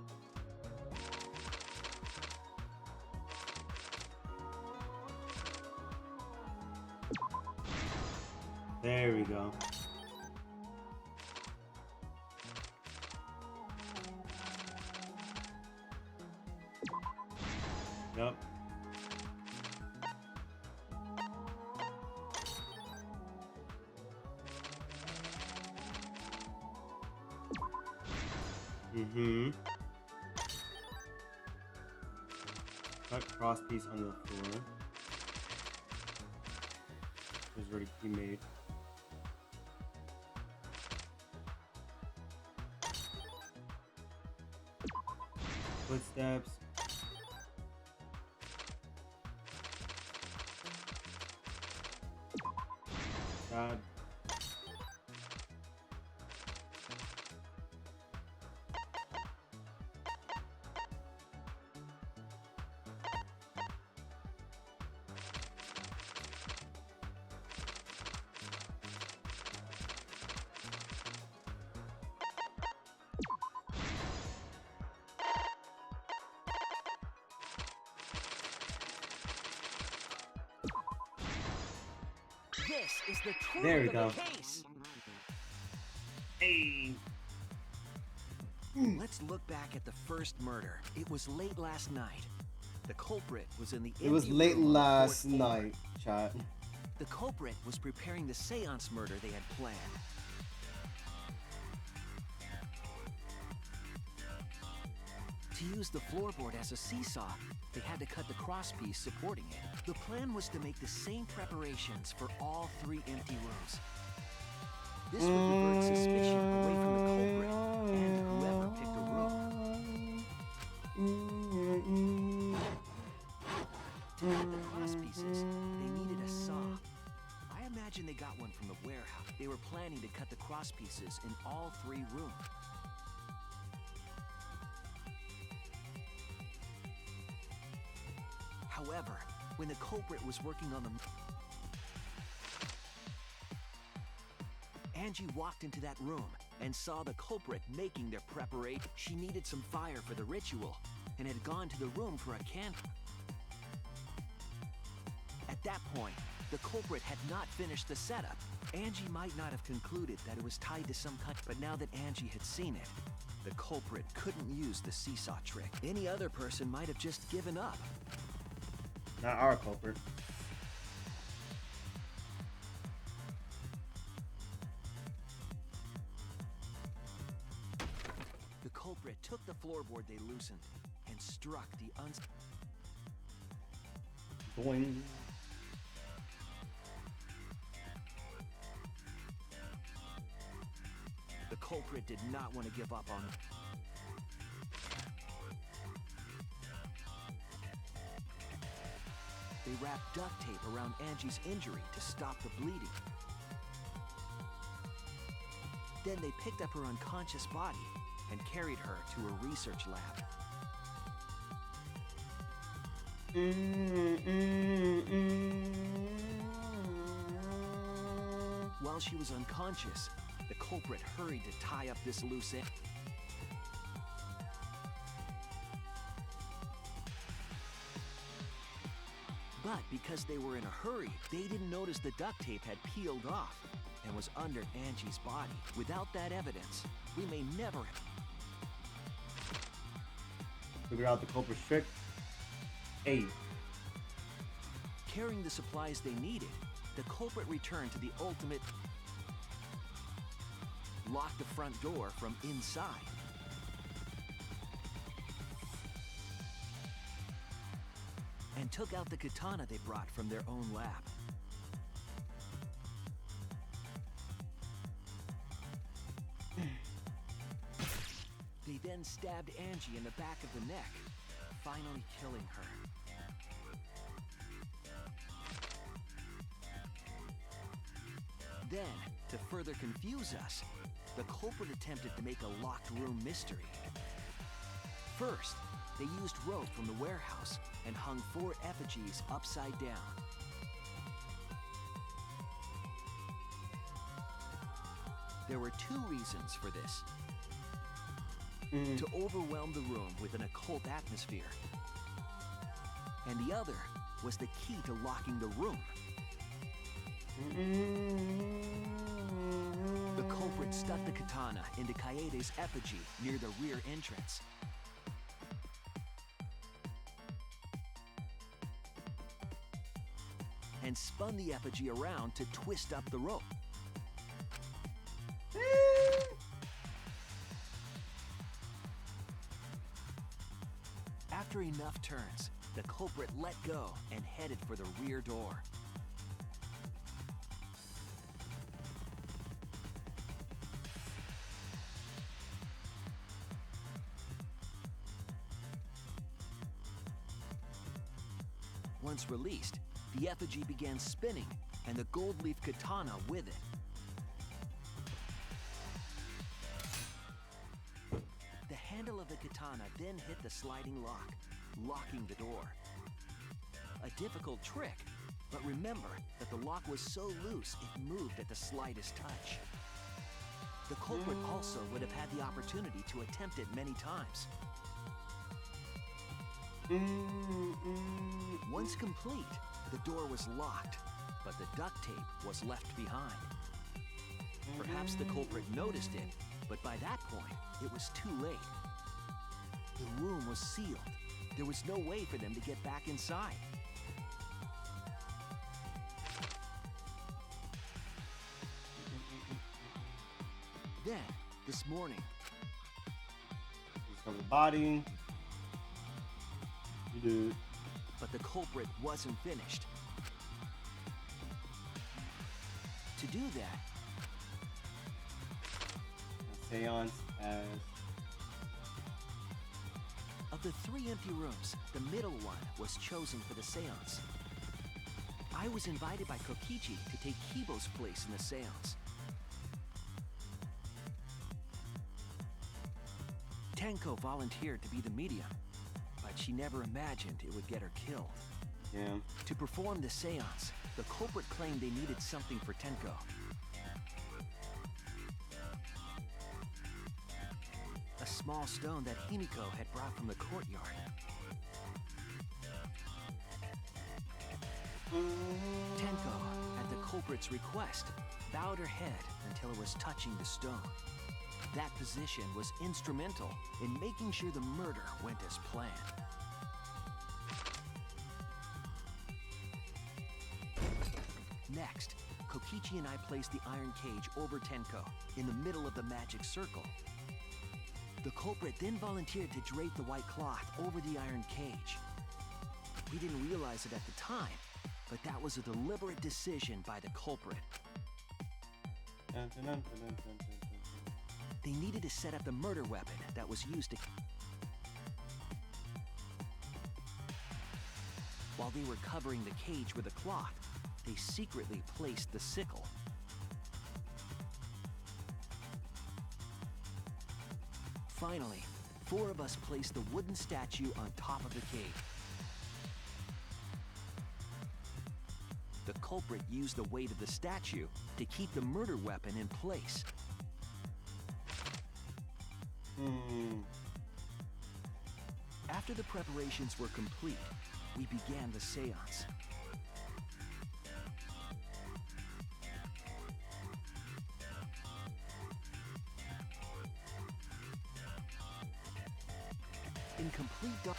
There we go. Yep. Mm-hmm. Cut cross piece on the floor. It was already pre-made. Footsteps. God. This is the truth There we of go. the case. Hey. Let's look back at the first murder. It was late last night. The culprit was in the It was empty late room on the last fourth floor. night, chat. The culprit was preparing the seance murder they had planned. To use the floorboard as a seesaw, they had to cut the crosspiece supporting it. The plan was to make the same preparations for all three empty rooms. This would divert suspicion away from the culprit and whoever picked a room. To cut the cross pieces, they needed a saw. I imagine they got one from the warehouse. They were planning to cut the cross pieces in all 3 rooms. However, when the culprit was working on the... Angie walked into that room and saw the culprit making their preparation. She needed some fire for the ritual and had gone to the room for a candle. At that point, the culprit had not finished the setup. Angie might not have concluded that it was tied to some kind, but now that Angie had seen it, the culprit couldn't use the seesaw trick. Any other person might have just given up. Not our culprit. The culprit took the floorboard they loosened and struck the Boing. The culprit did not want to give up on it. They wrapped duct tape around Angie's injury to stop the bleeding. Then they picked up her unconscious body and carried her to a research lab. While she was unconscious, the culprit hurried to tie up this loose end. But because they were in a hurry, they didn't notice the duct tape had peeled off and was under Angie's body. Without that evidence, we may never have figured out the culprit's trick. Hey. Carrying the supplies they needed, the culprit returned to the ultimate. Locked the front door from inside. And took out the katana they brought from their own lab. They then stabbed Angie in the back of the neck, finally killing her. Then, to further confuse us, the culprit attempted to make a locked room mystery. First, they used rope from the warehouse and hung 4 effigies upside down. There were 2 reasons for this. To overwhelm the room with an occult atmosphere. And the other was the key to locking the room. The culprit stuck the katana into Kaede's effigy near the rear entrance. And spun the effigy around to twist up the rope. After enough turns, the culprit let go and headed for the rear door. Once released, the effigy began spinning, and the gold leaf katana with it. The handle of the katana then hit the sliding lock, locking the door. A difficult trick, but remember that the lock was so loose it moved at the slightest touch. The culprit also would have had the opportunity to attempt it many times. Once complete, the door was locked, but the duct tape was left behind. Perhaps the culprit noticed it, but by that point, it was too late. The room was sealed. There was no way for them to get back inside. Then, this morning, discover the body. You do. But the culprit wasn't finished. To do that, seance as Of the 3 empty rooms, the middle one was chosen for the seance. I was invited by Kokichi to take Kibo's place in the seance. Tenko volunteered to be the medium, but she never imagined it would get her killed. yeah. To perform the seance, the culprit claimed they needed something for Tenko. A small stone that Himiko had brought from the courtyard. Tenko, at the culprit's request, bowed her head until it was touching the stone. That position was instrumental in making sure the murder went as planned. Next, Kokichi and I placed the iron cage over Tenko in the middle of the magic circle. The culprit then volunteered to drape the white cloth over the iron cage. We didn't realize it at the time, but that was a deliberate decision by the culprit. Dun, dun, dun, dun, dun, dun, dun, dun. They needed to set up the murder weapon that was used to... While they were covering the cage with a cloth, they secretly placed the sickle. Finally, 4 of us placed the wooden statue on top of the cage. The culprit used the weight of the statue to keep the murder weapon in place. After the preparations were complete, we began the seance. In complete dark...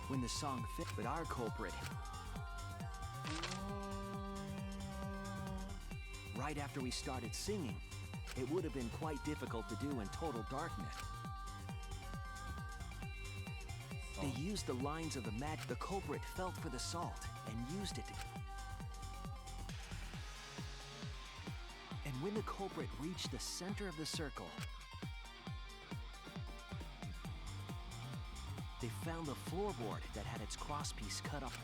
When the song fit, but our culprit... Right after we started singing, it would have been quite difficult to do in total darkness. They used the lines of the mat. The culprit felt for the salt and used it to... And when the culprit reached the center of the circle, they found the floorboard that had its crosspiece cut off.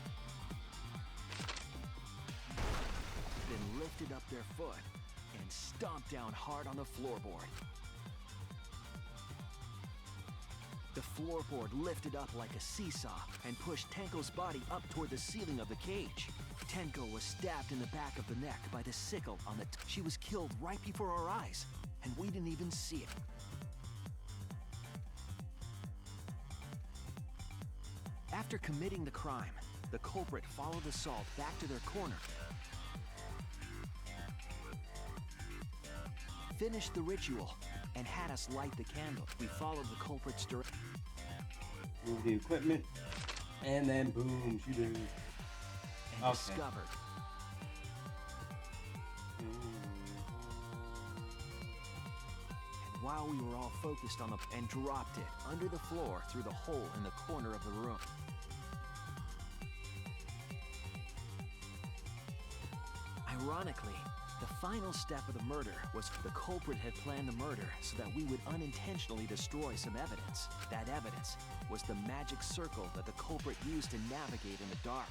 Then lifted up their foot and stomped down hard on the floorboard. The floorboard lifted up like a seesaw and pushed Tenko's body up toward the ceiling of the cage. Tenko was stabbed in the back of the neck by the sickle on the... She was killed right before our eyes, and we didn't even see it. After committing the crime, the culprit followed the salt back to their corner, finished the ritual, and had us light the candle. We followed the culprit's direction. Move the equipment, and then boom, shoot it. And discovered. And while we were all focused on the... and dropped it under the floor through the hole in the corner of the room. Ironically, the final step of the murder was the culprit had planned the murder so that we would unintentionally destroy some evidence. That evidence was the magic circle that the culprit used to navigate in the dark.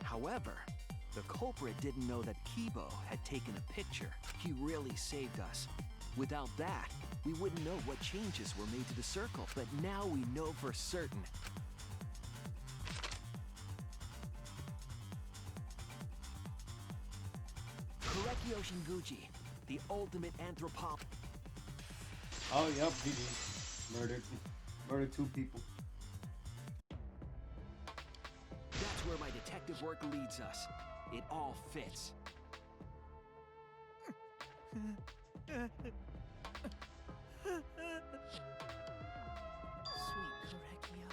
However, the culprit didn't know that Kiyo had taken a picture. He really saved us. Without that, we wouldn't know what changes were made to the circle. But now we know for certain. Korekyo Shinguchi, the ultimate anthropologist. Oh, yep, GG. Murdered 2 people. That's where my detective work leads us. It all fits. Sweet Korekyo,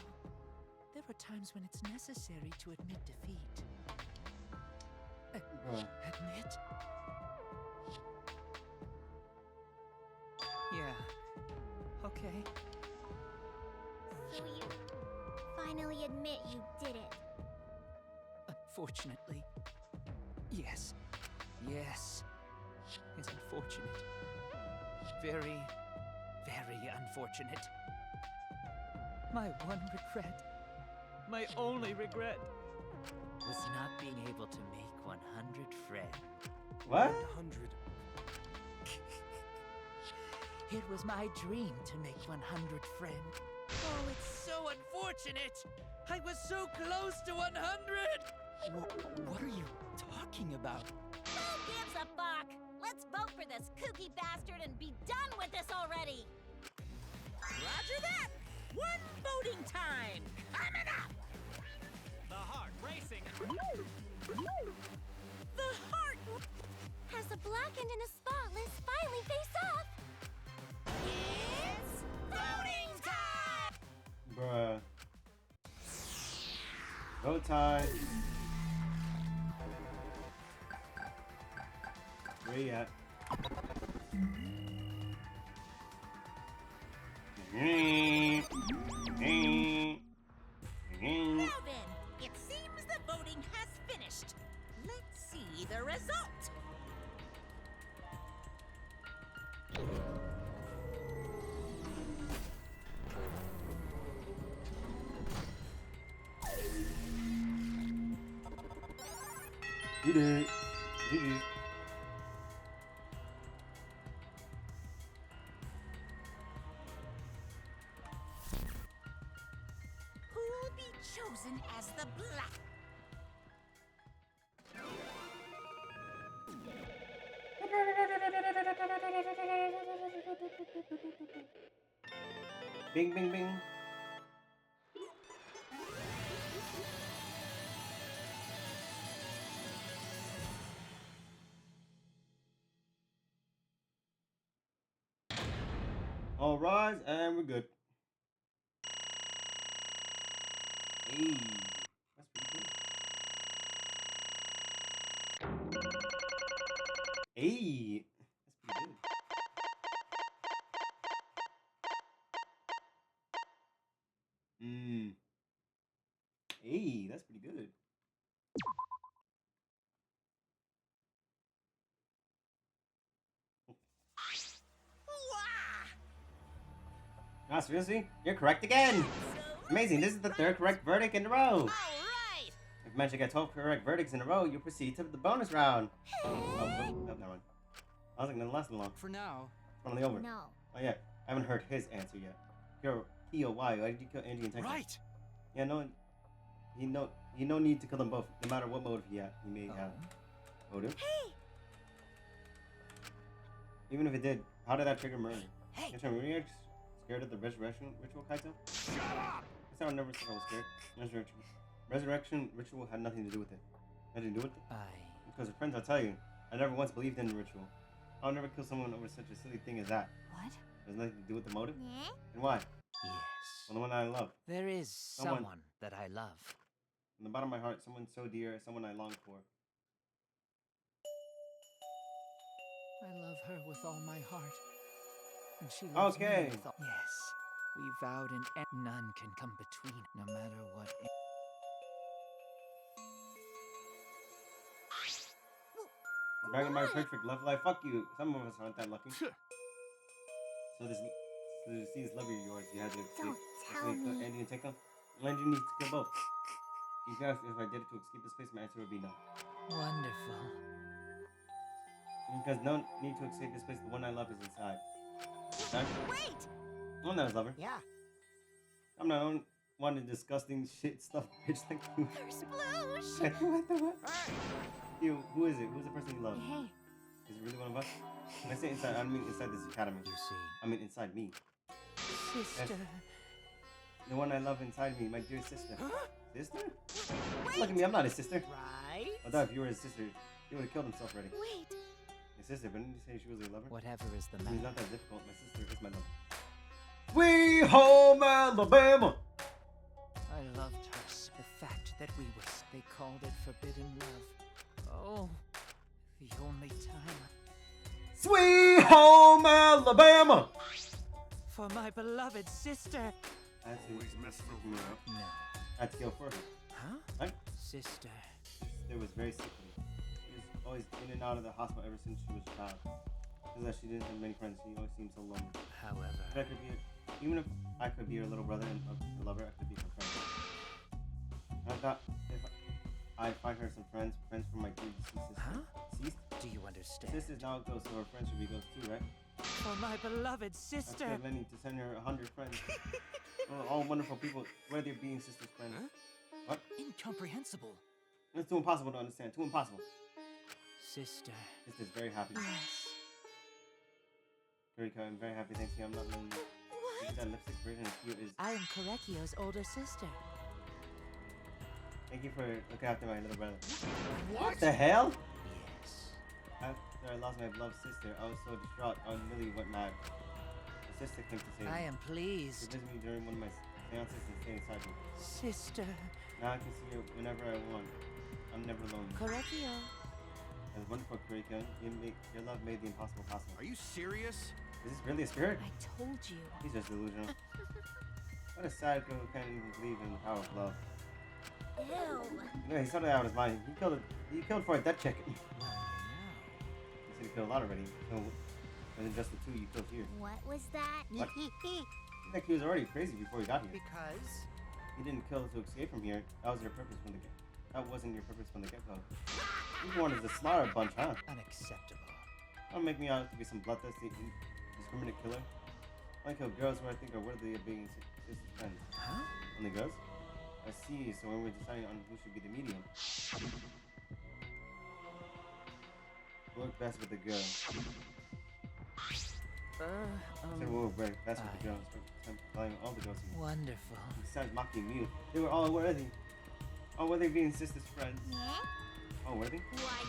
there are times when it's necessary to admit defeat. Admit? Yeah. Okay. So you finally admit you did it? Unfortunately. Yes. Yes. It's unfortunate. Very, very unfortunate. My one regret, my only regret, was not being able to make 100 friends. What? 100. It was my dream to make 100 friends. Oh, it's so unfortunate! I was so close to 100! What are you talking about? Who gives a fuck? Let's vote for this kooky bastard and be done with this already! Roger that! One voting time! Coming up! The heart racing. The heart! Has a blackened and a spotless finally face off? It's voting time! Bruh. Go time. Where you at? Now then, it seems the voting has finished. Let's see the result. You did. GG. Who'll be chosen as the black? Bing, bing, bing. All rise, and we're good. Hey, that's pretty good. Hey, that's pretty good. Hey, that's pretty good. Ah, seriously? You're correct again! Amazing, this is the third correct verdict in a row! Alright! If you manage to get 12 correct verdicts in a row, you proceed to the bonus round! Oh, never mind. I was like, gonna last long. For now. It's finally over. No. Oh yeah, I haven't heard his answer yet. Kiyo, why did you kill Angie and Tenko? Right! Yeah, he no need to kill them both, no matter what motive he may have. Motive? Hey! Even if it did, how did that trigger murder? Hey! Were you scared of the resurrection ritual, Kaito? Shut up! I said I never said I was scared. Resurrection ritual had nothing to do with it. Nothing to do with it? Because friends, I'll tell you, I never once believed in the ritual. I'll never kill someone over such a silly thing as that. What? There's nothing to do with the motive? Yeah? And why? Yes. Well, the one I love. There is Someone. someone that I love. From the bottom of my heart, someone so dear, someone I long for. I love her with all my heart. And she loves me with all... Yes. We vowed none can come between, no matter what. Dragon my perfect love life. Fuck you. Some of us aren't that lucky. So to see this love of yours, you had to escape. Don't tell me. Andy and Tenko. Angie needs to kill both. You can ask if I did it to escape this place, my answer would be no. Wonderful. Because no need to escape this place, the one I love is inside. Done? Wait! I'm not his lover. Yeah. I'm not one of disgusting shit stuff bitch like you. There's Sploosh! What? You, who is it? Who's the person you love? Hey. Is it really one of us? When I say inside, I don't mean inside this academy. You see. I mean inside me. Sister. The one I love inside me, my dear sister. Sister? Wait. Look at me, I'm not his sister. Right? I thought if you were his sister, he would have killed himself already. Wait. His sister, but didn't you say she was your lover? Whatever is the It's matter. not that difficult. My sister is my lover. Sweet home Alabama! I loved her. The fact that we were... They called it forbidden love. Oh, the only time... Sweet home Alabama! For my beloved sister. I had to Always messing sick me up. No. I had to go for her. Huh? Right? Sister. Sister was very sickly. She was always in and out of the hospital ever since she was a child. Because that she didn't have many friends, she always seemed so lonely. However, But I could be even if I could be her little brother and her lover, I could be her friend. And I thought if I find her some friends from my dear deceased sister. Huh? Deceased? do you understand? Sister's now a ghost, so her friends should be ghosts too, right? For my beloved I sister. feel many to send her 100 friends. All wonderful people, whether they're being sister's friends. Huh? What? Incomprehensible. It's too impossible to understand. Too impossible. Sister. Sister's very happy. Yes. Kiriko, I'm very happy. Thanks to you. I'm not really. What? That lipstick version of Kiyo is. I am Korekio's older sister. Thank you for looking after my little brother. What? The hell? Yes. After I lost my beloved sister, I was so distraught. I nearly went mad. My sister came to save me. I am She pleased. visited me during one of my seances and stayed inside me. Sister. Now I can see her whenever I want. I'm never alone. Korekio. It was wonderful, Kiriko. Your love made the impossible possible. Are you serious? Is this really a spirit? I told you. He's just delusional. What a sad girl who can't even believe in the power of love. Ew. You know, he started out of his mind. He killed for a dead chick. He Well, said he killed a lot already. So, more than just the two you killed here. What was that? What? I think he was already crazy before he got here. Because? He didn't kill to escape from here. That was your purpose from the get. That wasn't your purpose from the get-go. You wanted to slaughter a bunch, huh? unacceptable. Don't make me out to be some bloodthirsty, indiscriminate killer. I kill girls who I think are worthy of being sister's friends. Huh? Only girls? I see. So when we're deciding on who should be the medium, we'll work best with the girl. So we'll work best with the girls. I'm telling all the girls here. Wonderful. Besides mocking you, they were all worthy. All worthy of being sister's friends. Yeah? All worthy? Why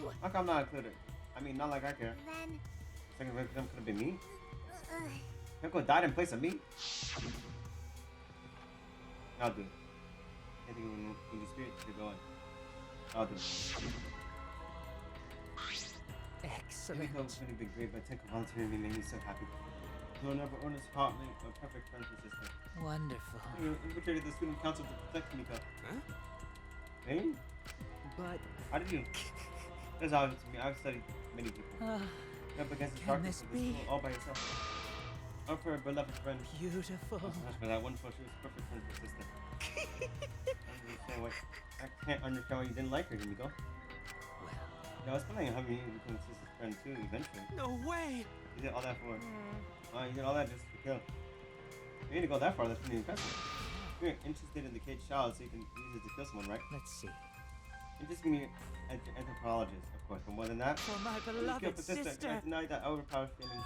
you? How come not included? I mean, not like I care. Then, Second victim could have been me. uh, Peko died in place of me. I'll do it. Anything in the spirit to go on. I'll do it. Excellent. Peko was really been great, but Tenko volunteering me made me so happy. You'll never earnest heart, a perfect friend and sister. Wonderful. You infiltrated the student council to protect Miko. Huh? Hey? But How did you? That's obvious to me. I've studied many people. Up against the Can darkness this of the be? school all by yourself. Up for a beloved friend. Beautiful. So much for that wonderful. She was a perfect friend for sister. I can't understand why you didn't like her, Miko. well, Yeah, I was planning on having you become sister's friend too eventually. No way! You did all that for. You did all that just to kill. You need to go that far. That's pretty impressive. You're interested in the caged child, so you can use it to kill someone, right? Let's see. You're just gonna be an anthropologist, of course. But more than that, For my you killed beloved the sister. sister. I deny that overpowered feeling.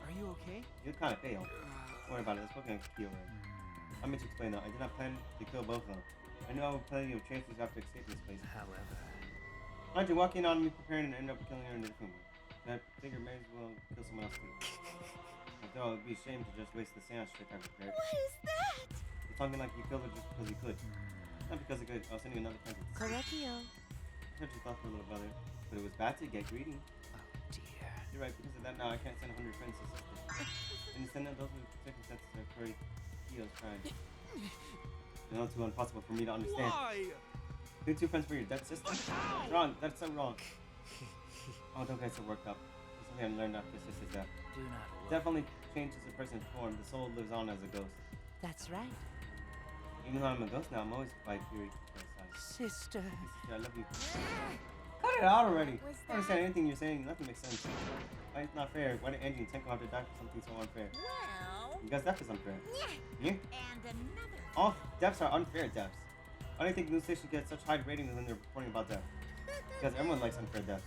are you okay? You kind of failed. Don't worry about it. Let's work on Kiyo. Let me explain though. I did not plan to kill both of them. I knew I would plenty of chances after escaping this place. However, Mind you, walking on me preparing and end up killing her in a different way. I figured may as well kill someone else too. After all, it'd be a shame to just waste the seance trick I prepared. What is that? You're talking like you killed her just because you could. Not because you could. I was sending you another friend. Korekio. I heard you thought for a little brother, but it was bad to get greedy. oh dear. You're right, because of that now I can't send 100 friends to sister. And instead of those were circumstances that Curry Kiyo's crime. You know, too impossible for me to understand. Why? Doing two friends for your dead sister? It's wrong. That's so wrong. Oh, don't get so worked up. It's something I learned after sister's death. Do not worry. Definitely changes a person's form. The soul lives on as a ghost. That's right. Even though I'm a ghost now, I'm always by Fury. Sister. Sister, I love you. Cut it out already. Was I don't understand anything you're saying. Nothing makes sense. Why it's not fair? Why did Angie and Tenko have to die for something so unfair? Well, Because death is unfair. yeah. Yeah? And another. All deaths are unfair deaths. Why do you think news stations get such high ratings when they're reporting about death? Because everyone likes unfair deaths.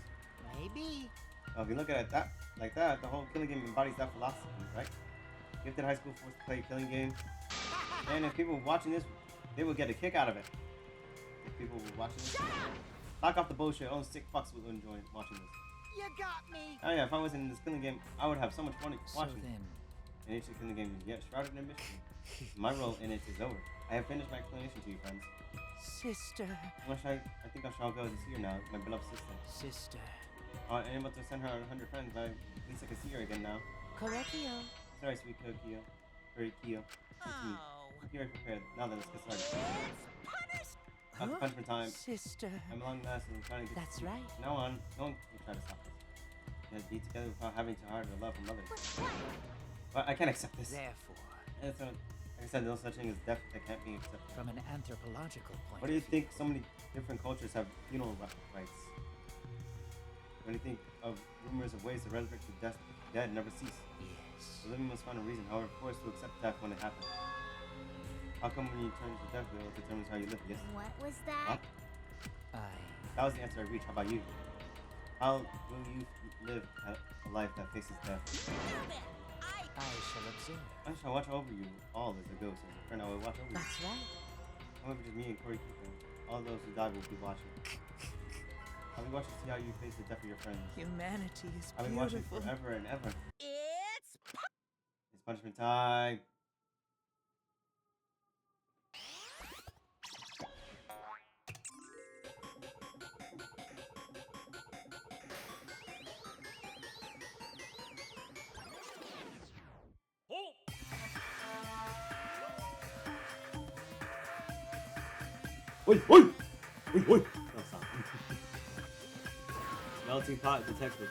Maybe. Well, if you look at it like that, the whole killing game embodies that philosophy, right? Gifted high school forced to play a killing game. And if people were watching this, they would get a kick out of it. If people were watching this, knock off the bullshit. Only sick fucks will enjoy watching this. You got me. Oh yeah, if I was in this killing game, I would have so much fun So watching. then, And each killing game is yet shrouded in mystery. My role in it is over. I have finished my explanation to you, friends. Sister. I think I shall go to see her now, my beloved sister. sister. I'm able to send her 100 friends. At least I can see her again now. Korekio. Sorry, sweet Kokio. Hurry, Kiyo. Oh. You're prepared. Now then, let's get started. It's punished. Punishment time. Sister. I'm along the last and I'm trying to get That's to right. No one will try to stop us. We have to be together without having to hide our love from others. But I can't accept this. Therefore, And so, like I said, no such thing as death that can't be accepted. from an anthropological point What do you think so many different cultures have funeral rites? When you think of rumors of ways to resurrect the dead never cease. Yes. The living must find a reason, however, forced to accept death when it happens. How come when you turn to death, it determines how you live? Yes? What was that? Huh? That was the answer I reached. How about you? How will you live a life that faces death? I shall observe. I shall watch over you all as a ghost. As a friend, I will watch over you. That's right. However, just me and Corey Cooper. All those who died will be watching. I'll be watching to see how you face the death of your friends. Humanity is I'll be watching forever and ever. It's Punishment time. Oi, oi! Oi, oi! No, stop. Melting pot detected.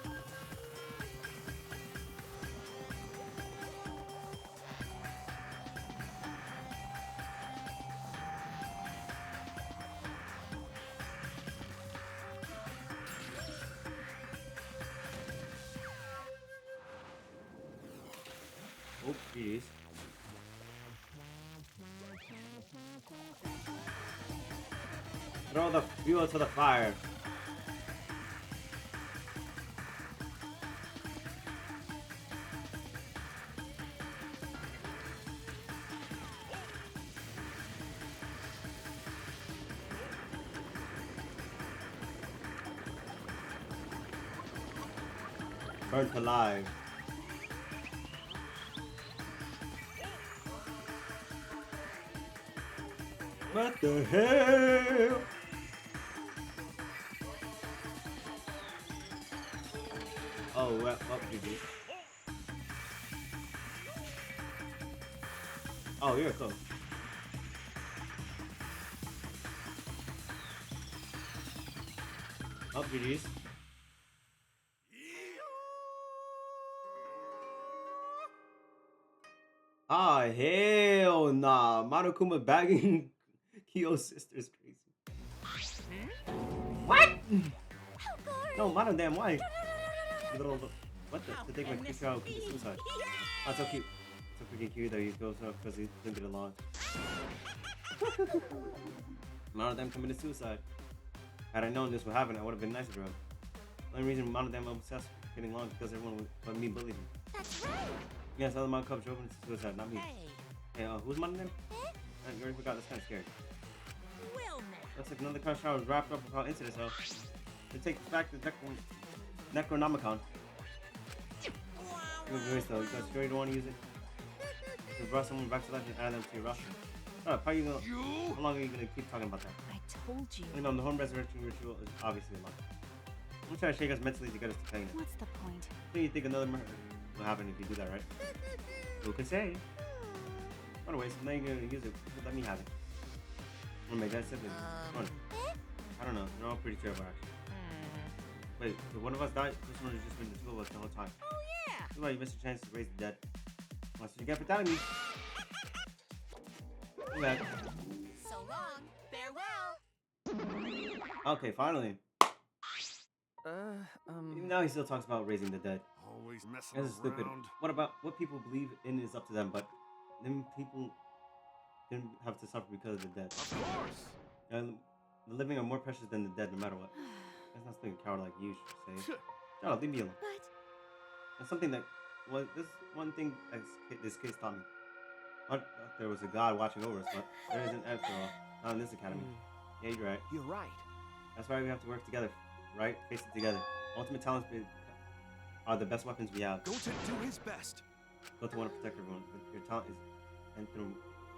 Oh, jeez. Throw the fuel to the fire. Burnt alive. What the hell? Oh, well, GG. Oh, you're close. Oh, GG's. Ah, hell nah. Monokuma bagging Kiyo's sister's crazy. What? No, Mono, damn, why? Little, what the? To take my picture out commit suicide. Oh, so cute. So freaking cute that he goes up because he didn't get along. Mono them committed suicide. Had I known this would happen, I would have been nicer to him. The only reason Mono them obsessed with getting along is because everyone but me bullied him. That's right. Yes, other Mono Cubs drove into suicide, not me. Hey. Hey, who's Mono them? You already forgot, that's kind of scary. Well now. Looks like another crush trial was wrapped up without incident, so to take this back to Necronomicon. You're though, you guys sure you don't want to use it? You brought someone back to life and add them to your roster. Shut up, how long are you gonna keep talking about that? I told you. You know, the home resurrection ritual is obviously a lot. I'm trying to shake us mentally to get us to playing it. What's the point? So you think another murder will happen if you do that, right? Who could say? By the way, so now you're gonna use it, let me have it. Oh my dad said this. Come on. I don't know, they're all pretty terrible actually. Wait, if one of us died, this one has just been the two of us the whole time. Oh yeah. That's why you missed a chance to raise the dead. That's what you get for telling me. Come back. So long. Farewell. Okay, finally. Now he still talks about raising the dead. Always messing This is stupid. around. What people believe in is up to them, but then people didn't have to suffer because of the dead. Of course. And the living are more precious than the dead, no matter what. That's not something a coward like you should say. Shut up, leave me alone. But That's something that, well, this one thing this case taught me. What? There was a God watching over us, but there isn't after all. Not in this academy. Yeah, you're right. You're right. That's why we have to work together, right? Face it together. Ultimate talents are the best weapons we have. Go to do his best. Go to want to protect everyone, but your talent is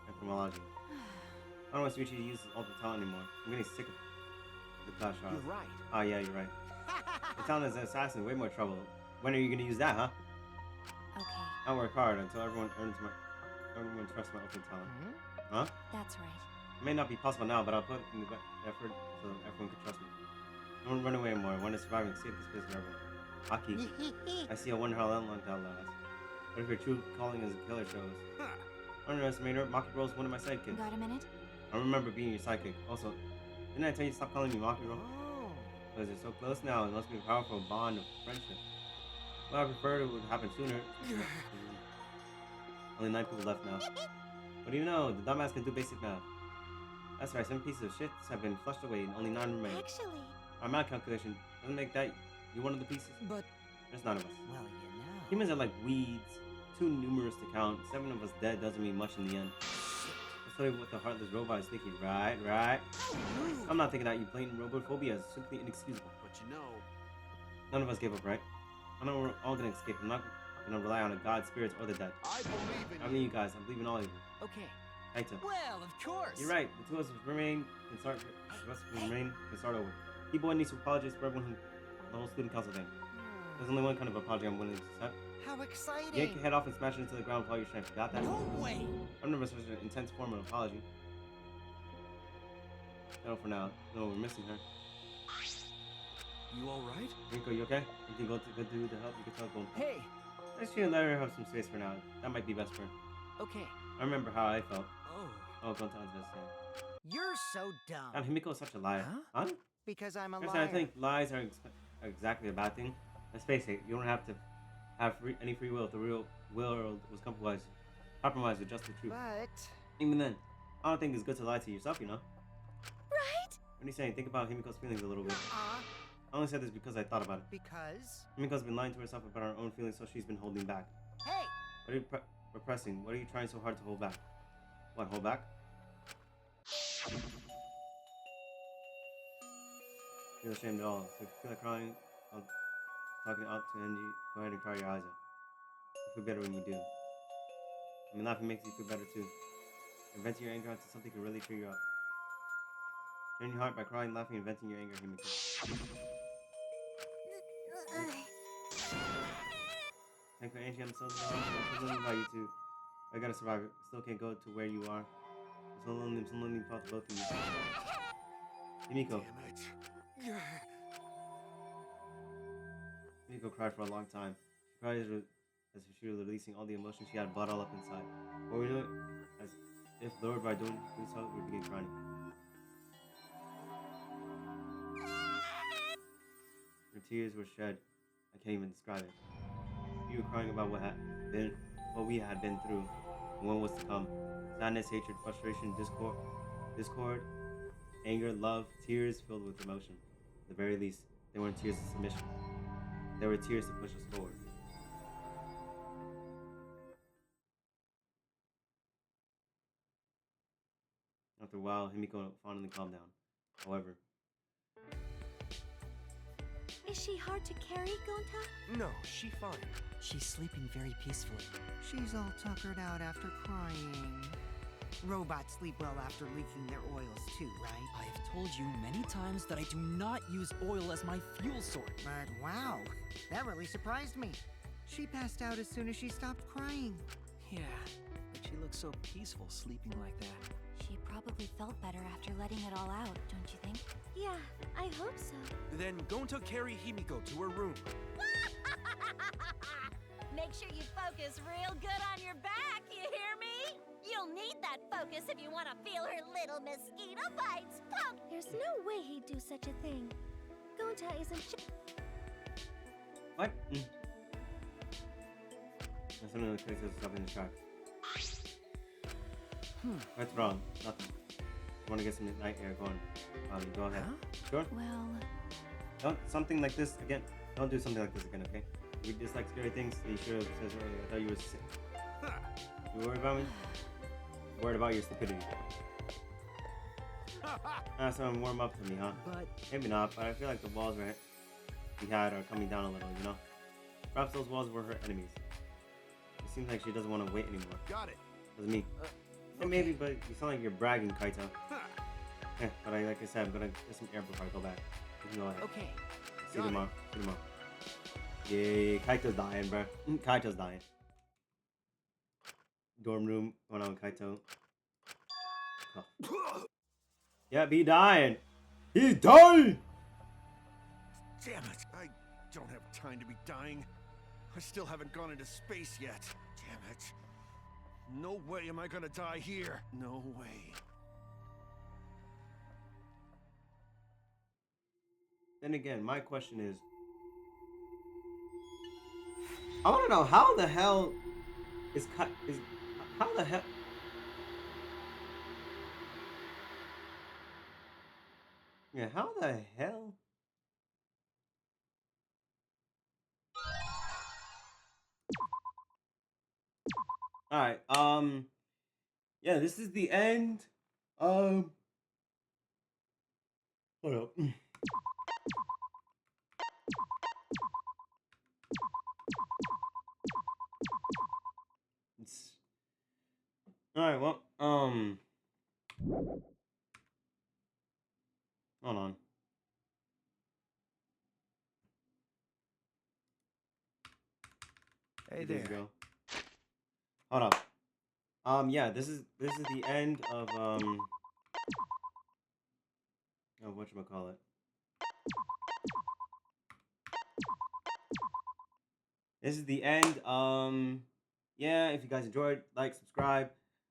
entomology. I don't want to switch you to use ultimate talent anymore. I'm getting sick of the clash trials. You're right. Oh yeah, you're right. The talent as an assassin, way more trouble. When are you gonna use that, huh? Okay. I'll work hard until everyone trusts my ultimate talent. Huh? That's right. It may not be possible now, but I'll put in the effort so everyone can trust me. I won't run away anymore. I want to survive and save this place forever. Aki, I see. I wonder how long that'll last. What if your true calling is a killer shows? Underestimate her. Maki Bro is one of my sidekicks. Got a minute? I remember being your sidekick. Also, didn't I tell you to stop calling me Maki Bro? Oh. Because they're so close now, it must be a powerful bond of friendship. Well, I preferred it would happen sooner. Only 9 people left now. What do you know? The dumbass can do basic math. That's right, 7 pieces of shit have been flushed away and only 9 remain. Actually, Our math calculation doesn't make that you one of the pieces. But, There's 9 of us. Well, you know. Humans are like weeds, too numerous to count. 7 of us dead doesn't mean much in the end. That's totally what the heartless robot is thinking, right? I'm not thinking that. You blatant robophobia is simply inexcusable. But you know, None of us gave up, right? I know we're all gonna escape. I'm not gonna rely on a god, spirits, or the dead. I believe in I mean, you guys. I believe in all of you. Okay. Kaito. Well, of course. You're right. The 2 of us remain can start. Can start over. People needs to apologize for everyone who the whole student council thing. There's only one kind of apology I'm willing to accept. How exciting! Yank your head off and smash it into the ground with all your strength. Got that? No way. I've never such an intense form of apology. No, for now. No, we're missing her. you all right? Rinko, you okay? You can go to the help. You can tell them. Hey. Let's let her have some space for now. That might be best for her. Okay. I remember how I felt. Oh. Oh, don't tell us this. You're so dumb. God, Himiko is such a liar. Huh? Huh? Because I'm a Personally, liar. I think lies are exactly a bad thing. Let's face it, you don't have to have any free will if the real world was compromised with just the truth. But Even then, I don't think it's good to lie to yourself, you know? right? What are you saying? Think about Himiko's feelings a little bit. I only said this because I thought about it. because Himiko's been lying to herself about her own feelings, so she's been holding back. hey, What are you repressing? What are you trying so hard to hold back? What, hold back? Feel ashamed at all. So if you feel like crying, talking out to Angie, go ahead and cry your eyes out. You feel better when you do. I mean, laughing makes you feel better too. And venting your anger onto something can really cheer you up. Train your heart by crying, laughing, and venting your anger, Himiko. Thank you, Angie. I'm so lonely about you two. I gotta survive it. Still can't go to where you are. I'm so lonely without the both of you. Himiko. Damn it. Himiko cried for a long time. She cried as if she was releasing all the emotions she had bottled up inside. But we knew it as if lured by doing so, we began crying. Her tears were shed. I can't even describe it. You were crying about what we had been through, and what was to come. Sadness, hatred, frustration, discord, anger, love, tears filled with emotion. At the very least, they weren't tears of submission. They were tears to push us forward. After a while, Himiko finally calmed down. However, Is she hard to carry, Gonta? No, she fine. She's sleeping very peacefully. she's all tuckered out after crying. Robots sleep well after leaking their oils too, right? I have told you many times that I do not use oil as my fuel source. But wow, that really surprised me. She passed out as soon as she stopped crying. Yeah, but she looks so peaceful sleeping like that. She probably felt better after letting it all out, don't you think? Yeah, I hope so. Then Gonta carry Himiko to her room. Make sure you focus real good on your back, you hear me? You'll need that focus if you want to feel her little mosquito bites poke. There's no way he'd do such a thing. Gonta isn't. what? That's another case of stuff in the track. What's wrong? Nothing. I want to get some night air going. Go ahead. Sure? Well, Don't something like this again. Don't do something like this again, okay? You dislike scary things. You should have said earlier. I thought you were sick. You worried about me? Worried about your stupidity. So I'm warm up to me, huh? But Maybe not, but I feel like the walls we had are coming down a little, you know? Perhaps those walls were her enemies. It seems like she doesn't want to wait anymore. Got it. That's me. Yeah, maybe, but you sound like you're bragging, Kaito. But like I said, I'm gonna get some air before I go back. You can go ahead. okay. See you tomorrow. See you tomorrow. Yay, Kaito's dying, bro. Kaito's dying. dorm room going on with Kaito. Oh. Yep, he dying. He's dying! Damn it! I don't have time to be dying. I still haven't gone into space yet. Damn it. No way am I gonna die here. No way. Then again, my question is, I want to know how the hell how the hell. Yeah, how the hell? All right. Yeah, this is the end. Hold up. All right. Well, hold on. Hey Days there. ago. Hold up. Yeah, this is the end of whatchamacallit. This is the end. Yeah, if you guys enjoyed, like, subscribe.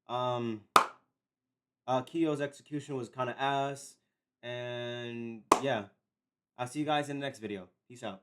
Kiyo's execution was kind of ass, and yeah, I'll see you guys in the next video. Peace out.